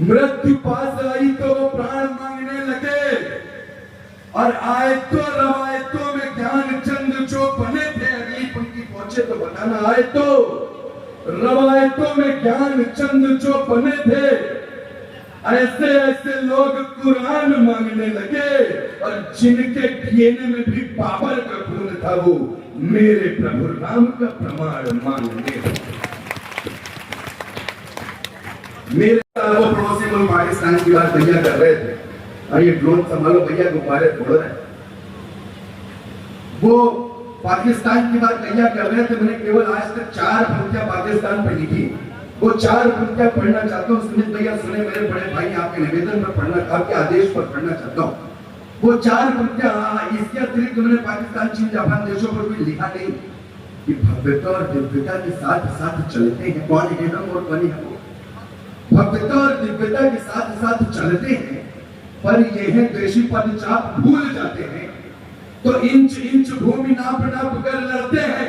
[SPEAKER 5] मृत्यु पास आई तो वो प्राण मांगने लगे। और आयतों रवायतों में ज्ञान चंद जो बने थे, अगली पंक्ति पहुंचे तो बताना, आयतों रवायतों में ज्ञान चंद जो बने थे, ऐसे ऐसे लोग कुरान मांगने लगे। और जिनके डीएनए में भी बाबर का खून था, वो मेरे प्रभु राम का प्रमाण मांगने लगे। मेरे वो पड़ोसी मुल्क पाकिस्तान की बात भैया कर रहे थे, और ये ड्रोन संभालो भैया, गुब्बारे फोड़ रहे। वो पाकिस्तान की बात भैया कर रहे थे। मैंने केवल आज तक 4 पंक्तियां पाकिस्तान पर लिखी। वो 4 पंक्तियां पढ़ना चाहता हूँ। सुमित भैया सुने, मेरे बड़े भाई, आपके निवेदन पर पढ़ना, आपके आदेश पर पढ़ना चाहता हूँ। वो 4 पंक्तियां, इसके अतिरिक्त मैंने पाकिस्तान, चीन, जापान देशों पर भी लिखा नहीं कि भव्यता और दिव्यता के साथ साथ चलते हैं। कौन है हम और कौन है वो? भव्यता और दिव्यता के साथ साथ चलते हैं, पर ये है द्वेषी पद चाप भूल जाते हैं। तो इंच इंच भूमि नाप नाप कर लड़ते हैं,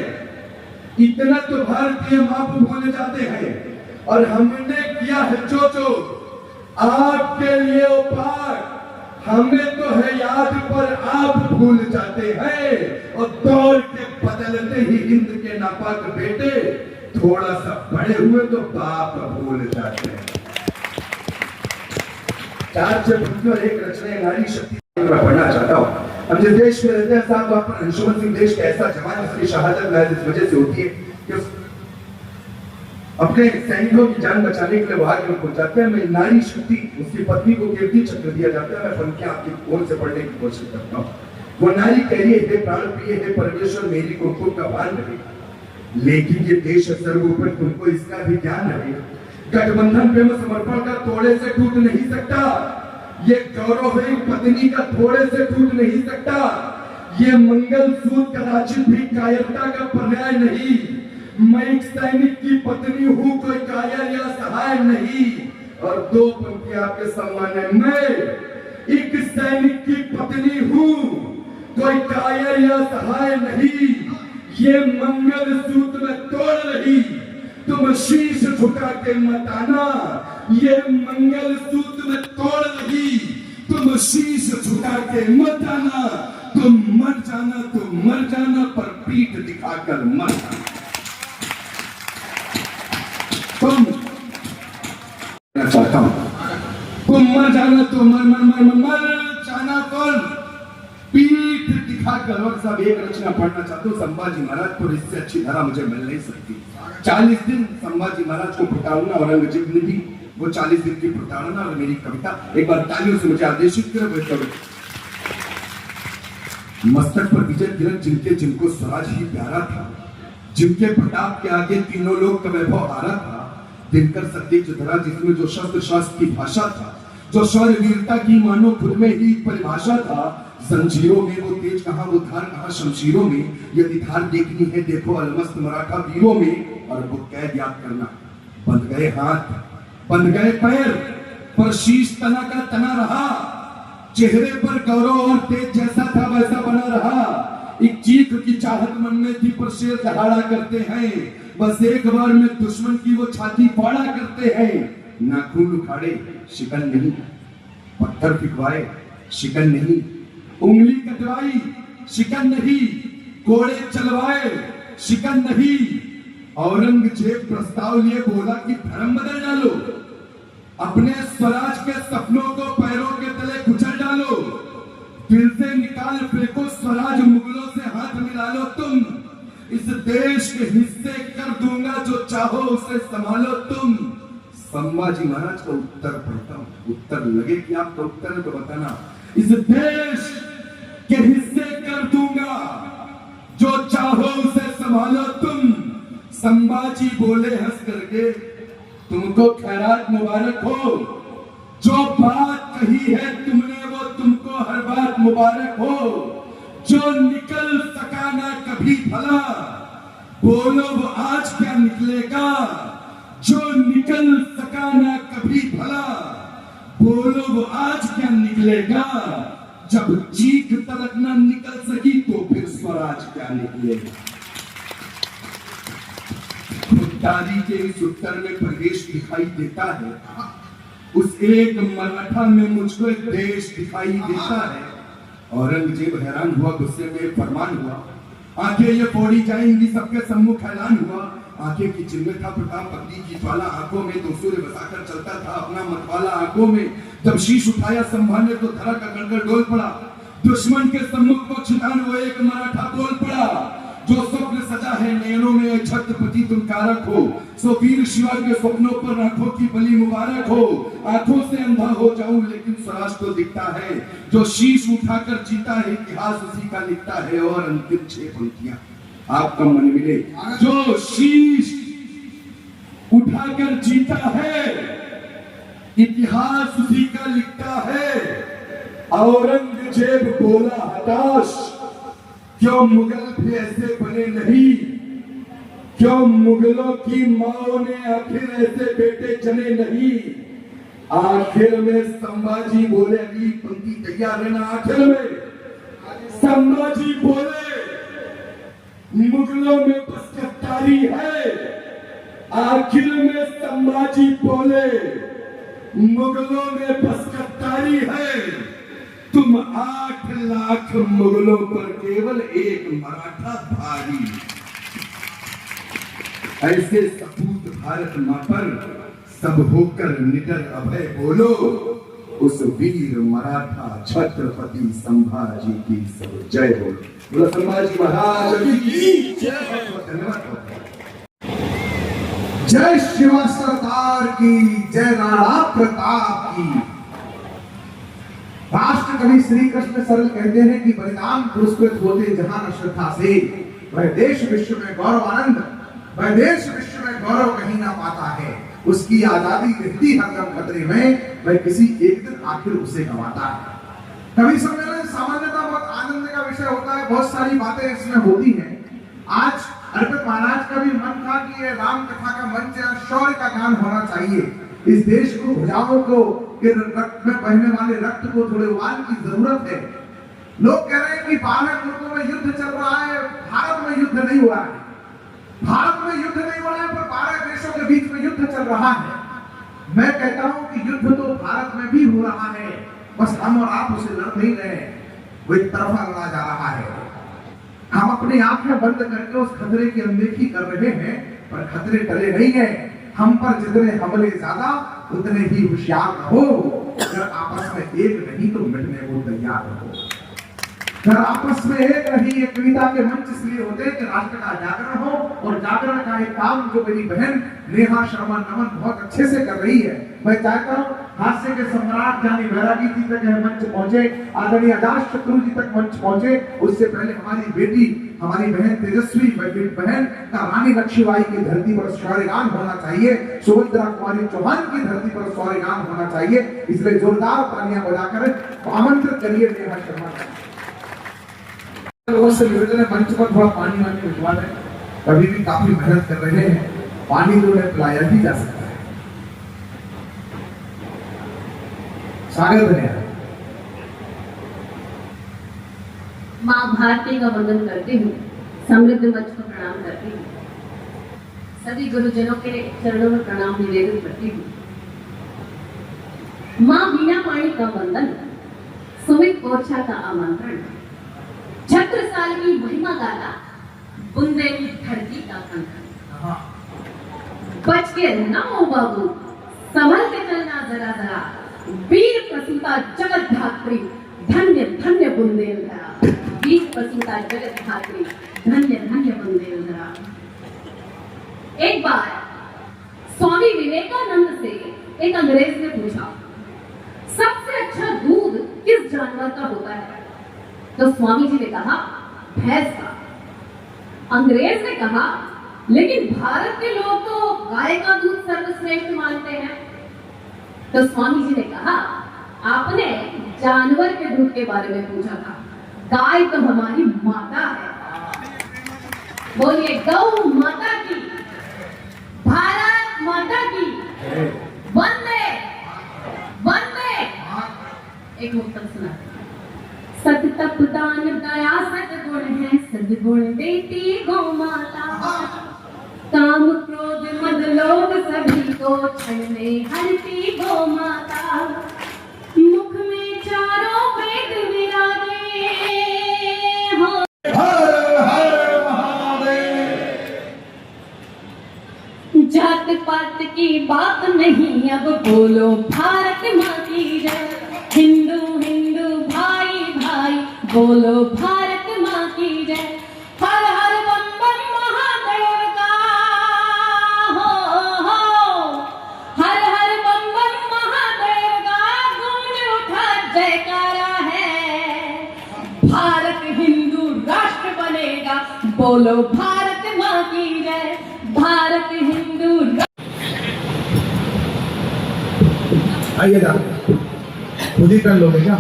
[SPEAKER 5] इतना तो भारतीय माप भूल जाते हैं। और हमने किया है जो आपके लिए उपाय, हमें तो है याद पर आप भूल जाते हैं। और दौर के बदलते ही हिंद के नापाक बेटे, थोड़ा सा बड़े हुए तो बाप भूल जाते हैं। 4 से पंक्तियों एक रचना नारी शक्ति मैं पढ़ना चाहता हूँ। हम जिस देश में रहते हैं साहब, वहां पर अंशुमन सिंह देश का ऐसा जवान, उसकी शहादत महज इस वजह से होती है कि अपने सैनिकों की जान बचाने के लिए वो आगे पहुंचाते हैं। मैं नारी शक्ति, उसकी पत्नी को कीर्ति चक्र दिया जाता है। मैं पंक्तियां आपकी ओर से पढ़ने की कोशिश करता हूँ। वो नारी कह रही है प्राण प्रिय है परमेश्वर मेरी कुमकुम का भान रहे, लेकिन ये देश सर्वोपरि तुमको इसका भी ज्ञान रहे। गठबंधन प्रेम समर्पण का थोड़े से टूट नहीं सकता, ये गौरव है पत्नी का थोड़े से टूट नहीं सकता, ये मंगल सूत्र कदाचित भी कायरता का पर्याय नहीं। मैं एक सैनिक की पत्नी हूँ, कोई कायर या सहाय नहीं। और दो पंक्तियां आपके सम्मान है, मैं एक सैनिक की पत्नी हूँ, कोई कायर या सहाय नहीं। ये मंगल सूत्र में तोड़ रही, तुम शीश झुका के मत आना। ये मंगल सूत्र में तोड़ रही, तुम शीश झुका के मत आना। तुम मर जाना तो मर जाना, पर पीठ दिखाकर मर जाना। चाहता हूं तुम मर जाना तो मर जाना, पर पीठ दिखाकर। और सब एक रचना पढ़ना चाहते हो संभाजी महाराज पर, इससे अच्छी धारा मुझे मिल नहीं सकती। 40 दिन संभाजी महाराज को प्रताड़ना, औरंगजेब ने भी वो 40 दिन की प्रताड़ना और मेरी कविता एक बार तालियों से मुझे आदेशित करें। मस्तक पर विजय किरण जिनके, जिनको स्वराज ही प्यारा था, जिनके प्रताप के आगे तीनों लोग का वैभव हारा था। दिनकर सत्य धरा जिसमें जो शस्त्र शास्त्र की भाषा था, जो शौर्य वीरता की मानो खुद में ही परिभाषा था। जंजीरों में वो तेज कहां, वो धार कहां शमशीरों में। यदि धार देखनी है देखो अलमस्त मराठा वीरों में। और वो कैद याद करना, बंध गए हाथ बंध गए पैर, पर शीश तना का तना रहा। चेहरे पर गौरव और तेज जैसा था वैसा बना रहा। एक चीख की चाहत मन में थी, पर शेर दहाड़ा करते हैं। बस एक बार में दुश्मन की वो छाती फाड़ा करते हैं। नाखून उखाड़े शिकन नहीं, पत्थर फिकवाए शिकन नहीं, उंगली कटवाई शिकन नहीं, कोड़े चलवाए शिकन नहीं। औरंगजेब प्रस्ताव लिए बोला कि धर्म बदल डालो, अपने स्वराज के सपनों को पैरों के तले कुचल डालो, दिल से निकाल फेंको स्वराज, मुगलों से हाथ मिला लो तुम। इस देश के हिस्से कर दूंगा, जो चाहो उसे संभालो तुम। संभाजी महाराज का उत्तर पढ़ता हूं, उत्तर लगे कि आपका उत्तर है तो बताना। इस देश के हिस्से कर दूंगा, जो चाहो उसे संभालो तुम। संभाजी बोले हंस करके, तुमको खैरात मुबारक हो। जो बात कही है तुमने वो तुमको हर बात मुबारक हो। जो निकल सका ना कभी भला, बोलो वो आज क्या निकलेगा। जो निकल सका ना कभी भला, बोलो वो आज क्या निकलेगा। जब चीख तलक ना निकल सकी तो फिर स्वराज क्या निकलेगा। खुददारी के इस उत्तर में प्रदेश दिखाई देता है, उस एक मराठा में मुझको एक देश दिखाई देता है। औरंगजेब हैरान हुआ, गुस्से में फरमान हुआ, आंखें ये फोड़ी जाएंगी, सबके सम्मुख ऐलान हुआ। आंखें की चिन्ह था प्रताप, पत्नी की ज्वाला आंखों में, तो सूर्य बसाकर चलता था अपना मतवाला आंखों में। जब शीश उठाया संभाले तो धरा का गड़गड़ डोल पड़ा। दुश्मन के सम्मुख पक्षदान वो एक मराठा बोल पड़ा, जो स्वप्न सजा है नयनों में छत्रपति तुम कारक हो। सो वीर शिवा के स्वप्नों पर आंखों की बलि मुबारक हो। आंखों से अंधा हो जाऊं लेकिन स्वराज तो दिखता है, जो शीश उठाकर जीता है इतिहास उसी का लिखता है। और अंतिम 6 पंक्तियां आपका मन मिले, जो शीश उठाकर जीता है इतिहास उसी का लिखता है। औरंगजेब बोला हताश, क्यों मुगल भी ऐसे बने नहीं, क्यों मुगलों की माओ ने आखिर ऐसे बेटे जने नहीं। आखिर में संभाजी बोले, अगली पंक्ति तैयार रहना। आखिर में संभाजी बोले, मुगलों में बस गद्दारी है। आखिर में संभाजी बोले, मुगलों में बस गद्दारी है। तुम 8 लाख मुगलों पर केवल एक मराठा भारी। ऐसे सपूत भारत मां पर सब होकर निडर अभय बोलो। उस वीर मराठा छत्रपति संभाजी की सब जय बोलो। बोलो संभाजी महाराज की जय। धन्यवाद।
[SPEAKER 1] जय शिवा सरकार की, जय राणा प्रताप की। राष्ट्र कवि श्री कृष्ण सरल कहते हैं कि परिणाम पुरस्कृत होते जहां न श्रद्धा से, वह देश विश्व में गौरव आनंद, वह देश विश्व में गौरव कहीं ना पाता है। उसकी आजादी रहती हरदम खतरे में, वह किसी एक दिन आखिर उसे गंवाता है। कवि सम्मेलन सामान्यतः बहुत आनंद का विषय होता है, बहुत सारी बातें इसमें होती हैं। आज अर्पित महाराज का भी मन था कि ये राम कथा का मंच या शौर्य का गान होना चाहिए। इस देश को, भुजाओं को के रक्त में बहने वाले रक्त को थोड़े उबाल की जरूरत है। लोग कह रहे हैं कि 12 मुल्कों में युद्ध चल रहा है, भारत में युद्ध नहीं हुआ है। भारत में युद्ध नहीं हो रहा है, पर 12 देशों के बीच में युद्ध चल रहा है। मैं कहता हूं कि युद्ध तो भारत में भी हो रहा है, बस हम और आप उसे लड़ नहीं रहे, वो एक तरफा लड़ा जा रहा है। हम अपनी आंखें बंद करके उस खतरे की अनदेखी कर रहे हैं, पर खतरे टले नहीं है। हम पर जितने हमले ज्यादा, उतने ही होशियार रहो। अगर आपस में एक नहीं तो मिटने को तैयार रहो। अगर आपस में एक नहीं, ये कविता के मंच इसलिए होते हैं कि राष्ट्र का जागरण हो, और जागरण का एक काम जो मेरी बहन नेहा शर्मा नमन बहुत अच्छे से कर रही है। मैं चाहता हूँ हास्य के सम्राट जानी बैरागी जी तक यह मंच पहुंचे, आदरणीय आदाश चक्रु जी तक मंच पहुंचे। उससे पहले हमारी बेटी, हमारी बहन तेजस्वी बहन का रानी लक्ष्मीबाई की धरती पर शौर्यगान होना चाहिए, सुभद्रा कुमारी चौहान की धरती पर शौर्यगान होना चाहिए। इसलिए जोरदार तालियां बजाकर आमंत्रित करिए नेहा शर्मा। लोगों से निवेदन है, मंच पर थोड़ा पानी वानी भिजवा दें। कभी भी काफी मेहनत कर रहे हैं, पानी तो उन्हें पिलाया ही जा सकता है। स्वागत है।
[SPEAKER 6] माँ भारती का वंदन करती हूँ, समृद्ध मंच को प्रणाम करती हूँ, सभी गुरुजनों के चरणों में प्रणाम निवेदन करती हूँ। माँ वीणा पाणी का वंदन, सुमित कोरछा का आमंत्रण, छत्रसाल की महिमा गाना, बुंदेली धरती का कंकण। बच के रहना हो बाबू, संभल के चलना जरा जरा, वीर प्रसूता जगत धात्री, धन्य धन्य बुंदेलधरा। वीर प्रसूता जगत धात्री, धन्य धन्य बुंदेलधरा। एक बार स्वामी विवेकानंद से एक अंग्रेज ने पूछा, सबसे अच्छा दूध किस जानवर का होता है? तो स्वामी जी ने कहा, भैंस का। अंग्रेज ने कहा, लेकिन भारत के लोग तो गाय का दूध सर्वश्रेष्ठ मानते हैं। तो स्वामी जी ने कहा, आपने जानवर के दूध के बारे में पूछा था, गाय तो हमारी माता है। बोलिए गौ माता की, भारत माता की, वंदे वंदे। एक मुक्तक सुना, सत तप दान दया सद्गुण है, सद्गुण देती गौ माता। काम क्रोध मद लोभ सभी को क्षण में हरती गौ माता। मुख में चारों वेद विराजे हो।
[SPEAKER 3] हर हर महादेव।
[SPEAKER 6] जात पात की बात नहीं, अब बोलो भारत माँ की जय। हिंदू हिंदू भाई भाई, बोलो भारत माँ की जय। हर हर बम बम महादेव का, हो हर हर बम बम महादेव का गूंज उठा जयकारा है। भारत हिंदू राष्ट्र बनेगा, बोलो भारत माँ की जय। भारत हिंदू।
[SPEAKER 1] आइए ना, खुद ही कर लोगे क्या?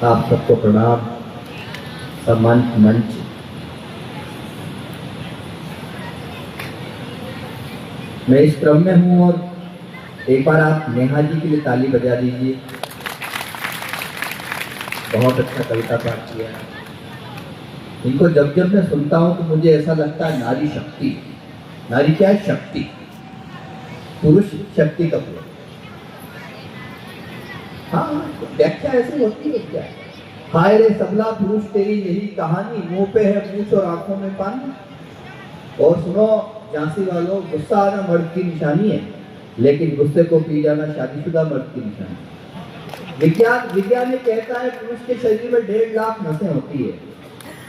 [SPEAKER 7] आप सबको प्रणाम। सम्मानित मंच, मैं इस क्रम में हूं और एक बार आप नेहा जी के लिए ताली बजा दीजिए। बहुत अच्छा कविता पाठ किया। इनको जब जब मैं सुनता हूं तो मुझे ऐसा लगता है नारी शक्ति। नारी क्या है? शक्ति। पुरुष शक्ति का पुरुष। हाँ, व्याख्या ऐसी होती है क्या? हाय रे सबला पुरुष तेरी यही कहानी, मुंह पे है पूछ और आंखों में पानी। और सुनो झांसी वालों, गुस्सा आना मर्द की निशानी है, लेकिन गुस्से को पी जाना शादीशुदा मर्द की निशानी। विज्ञान ये कहता है पुरुष के शरीर में 1.5 लाख नसें होती है,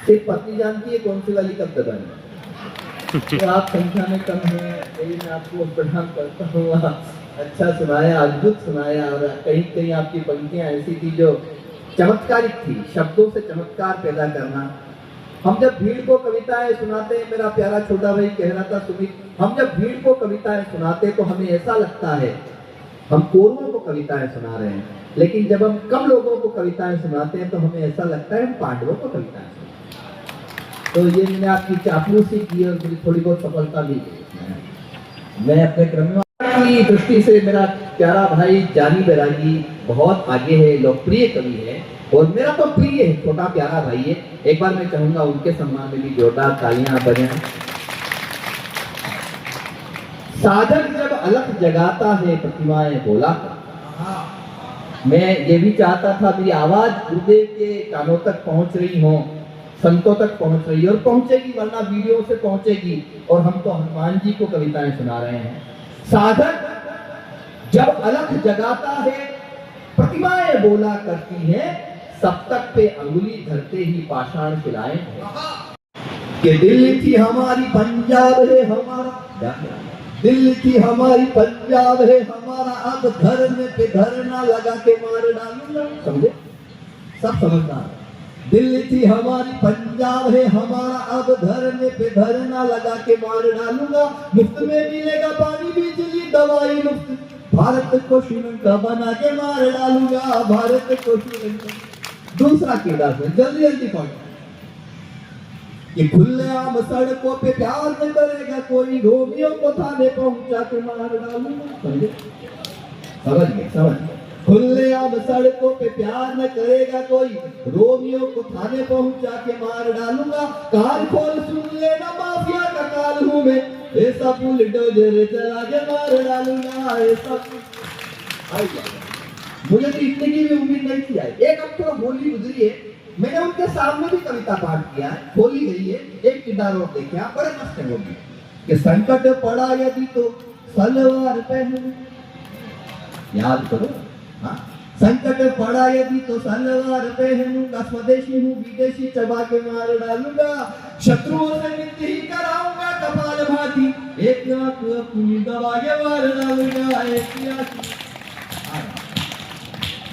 [SPEAKER 7] सिर्फ पत्नी जानती है कौन सी वाली कब दबानी। तो आप संख्या में कम हैं, यही मैं आपको प्रणाम करता हूँ। अच्छा सुनाया, अद्भुत सुनाया, और कहीं कहीं आपकी पंक्तियां ऐसी थी जो चमत्कारिक थी, शब्दों से चमत्कार पैदा करना। हम जब भीड़ को कविताएं सुनाते हैं, मेरा प्यारा छोटा भाई कह रहा था सुमित, हम जब भीड़ को कविताएं सुनाते तो हमें ऐसा लगता है हम कौरवों को कविताएं सुना रहे हैं, लेकिन जब हम कम लोगों को कविताएं सुनाते हैं तो हमें ऐसा लगता है हम पांडवों को कविताएं सुनाते हैं। तो ये मैंने आपकी चापलूसी की और मुझे थोड़ी बहुत सफलता भी दी। मैं अपने क्रम की दृष्टि से मेरा प्यारा भाई जानी बैरागी बहुत आगे है, लोकप्रिय कवि है और मेरा तो प्रिय है, छोटा प्यारा भाई है। एक बार मैं चाहूंगा उनके सम्मान में भी जोरदार तालियां बजाएं। साधक जब अलख जगाता है प्रतिमाएं बोला कर। मैं ये भी चाहता था मेरी आवाज गुरुदेव के कानों तक पहुंच रही हो, संतों तक पहुंच रही और पहुंचेगी, वरना वीडियो से पहुंचेगी। और हम तो हनुमान जी को कविताएं सुना रहे हैं। साधक जब अलख जगाता है प्रतिमाएं बोला करती हैं, सप्तक पे अंगुली धरते ही पाषाण खिलाएं कि दिल्ली थी हमारी पंजाब है हमारा, दिल्ली थी हमारी पंजाब है हमारा, अब धरने पे धरना लगा के मार डालूंगा। समझे, सब समझदार। दिल्ली थी हमारी पंजाब है हमारा, अब धरने पे धरना लगा के मार डालूंगा। मुफ्त में मिलेगा पानी बिजली दवाई मुफ्त, भारत को श्रीलंका बना के मार डालूंगा, भारत को श्रीलंका। दूसरा किरदार में जल्दी जल्दी पढ़ो कि खुलेआम सड़कों पे प्यार न करेगा कोई, रोमियो को थाने पहुंचा के मार डालूंगा। समझे, समझ गए, समझ गए। खुलेआम सड़कों पे प्यार न करेगा कोई, रोमियो को थाने पहुंचा के मार डालूंगा। कान खोल सुन लेना माफिया का काल हूं मैं, ऐसा बुलडोजर चला के मार डालूंगा, ऐसा। मुझे तो इतने की भी उम्मीद नहीं थी। एक अब तो होली गुजरी है, मैंने उनके सामने भी कविता पाठ किया है, होली गई है। एक किरदार और देखे आप, बड़े मस्त है वो भी कि संकट पड़ा यदि तो सलवार पहन, याद करो। हाँ, संकट पड़ा यदि तो सलवार पहनूंगा, स्वदेशी हूँ विदेशी चबा के मार डालूंगा। शत्रुओं से मिलते ही कराऊंगा कपाल भाती, एक आंख अपनी दबा के मार डालूंगा, एक आंख।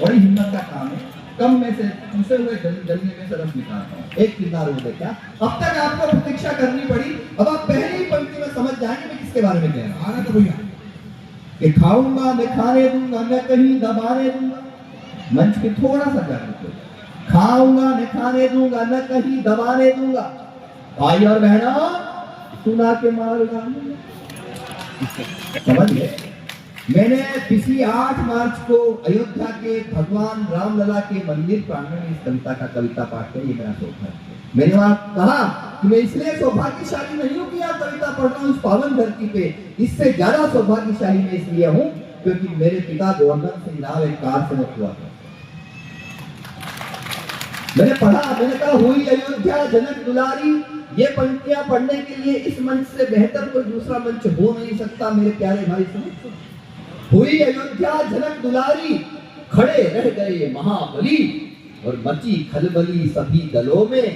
[SPEAKER 7] बड़ी हिम्मत का काम है, कम में से टूटे हुए जलने में से रस निकालता हूँ। एक किरदार वो देखा, अब तक आपको प्रतीक्षा करनी पड़ी, अब आप पहली पंक्ति में समझ जाएंगे मैं किसके बारे में कह रहा हूँ। आना तो भैया कि खाऊंगा मैं खाने दूंगा मैं कहीं दबाने दूंगा। मंच पे थोड़ा सा जागरूक हो, खाऊंगा मैं खाने दूंगा मैं कहीं दबाने दूंगा। भाई और बहनों सुना के मार डालूंगा। समझ गए। मैंने पिछली 8 मार्च को अयोध्या के भगवान रामलला के मंदिर प्रांगण में इस कविता का कविता पाठ किया, ये मेरा सौभाग्य है। मैंने वहां कहा कि मैं इसलिए सौभाग्यशाली नहीं हूं कि आप कविता पढ़ रहा हूं इस पावन धरती पे, इससे ज्यादा सौभाग्यशाली मैं इसलिए हूं क्योंकि मेरे पिता गोवर्धन सिंह राव एक कार से हुआ था। मैंने पढ़ा, मैंने कहा हुई अयोध्या जनक दुलारी, ये पंक्तियां पढ़ने के लिए इस मंच से बेहतर कोई दूसरा मंच हो नहीं सकता। मेरे प्यारे भाई सुनो, हुई अयोध्या जनक दुलारी, खड़े रह गए महाबली और मची खलबली सभी दलों में,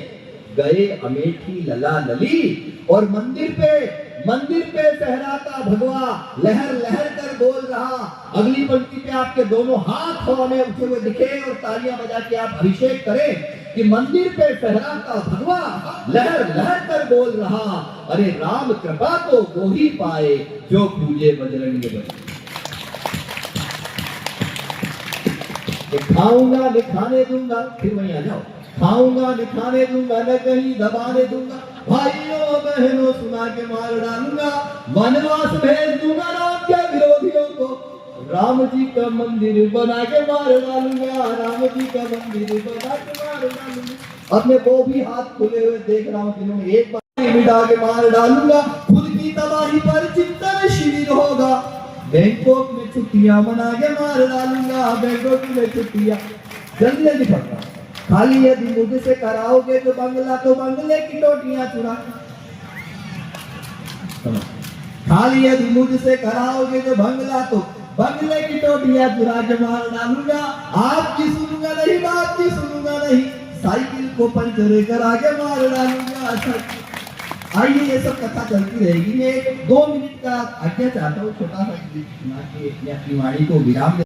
[SPEAKER 7] गए अमेठी लला लली। और मंदिर पे फहराता भगवा लहर लहर कर बोल रहा। अगली पंक्ति पे आपके दोनों हाथ हवा में उठे हुए दिखे और तालियां बजा के आप अभिषेक करें कि मंदिर पे फहराता भगवा लहर लहर कर बोल रहा, अरे राम कृपा तो वो ही पाए जो पूजे बजरंग बली। खाऊंगा मैं खाने दूंगा, फिर वहीं आ जाओ, खाऊंगा मैं खाने दूंगा न कहीं दबाने दूंगा। भाइयों बहनों सुना के मार डालूंगा, वनवास भेज दूंगा राम के विरोधियों को, राम जी का मंदिर बना के मार डालूंगा, राम जी का मंदिर बना के मार डालूंगा। अब मैं वो भी हाथ खुले हुए देख रहा हूँ जिन्होंने एक बार मिटा के मार डालूंगा। खुद की तबाही पर चिंतन शिविर होगा, बैंकॉक में छुट्टियां मना के मार डालूंगा, बैंकॉक में छुट्टियां। जल्दी जल्दी पढ़ता, खाली यदि मुझसे कराओगे तो बंगला, तो बंगले की टोटियां चुरा, खाली यदि मुझसे कराओगे तो बंगला, तो बंगले की टोटियां चुरा के मार डालूंगा। आपकी सुनूंगा नहीं, आपकी सुनूंगा नहीं, साइकिल को पंचर करा के मार डालूंगा। आइए ये सब कथा चलती रहेगी। मैं 2 मिनट का आज्ञा चाहता हूँ, छोटा सा सुना के अपनी वाणी को विराम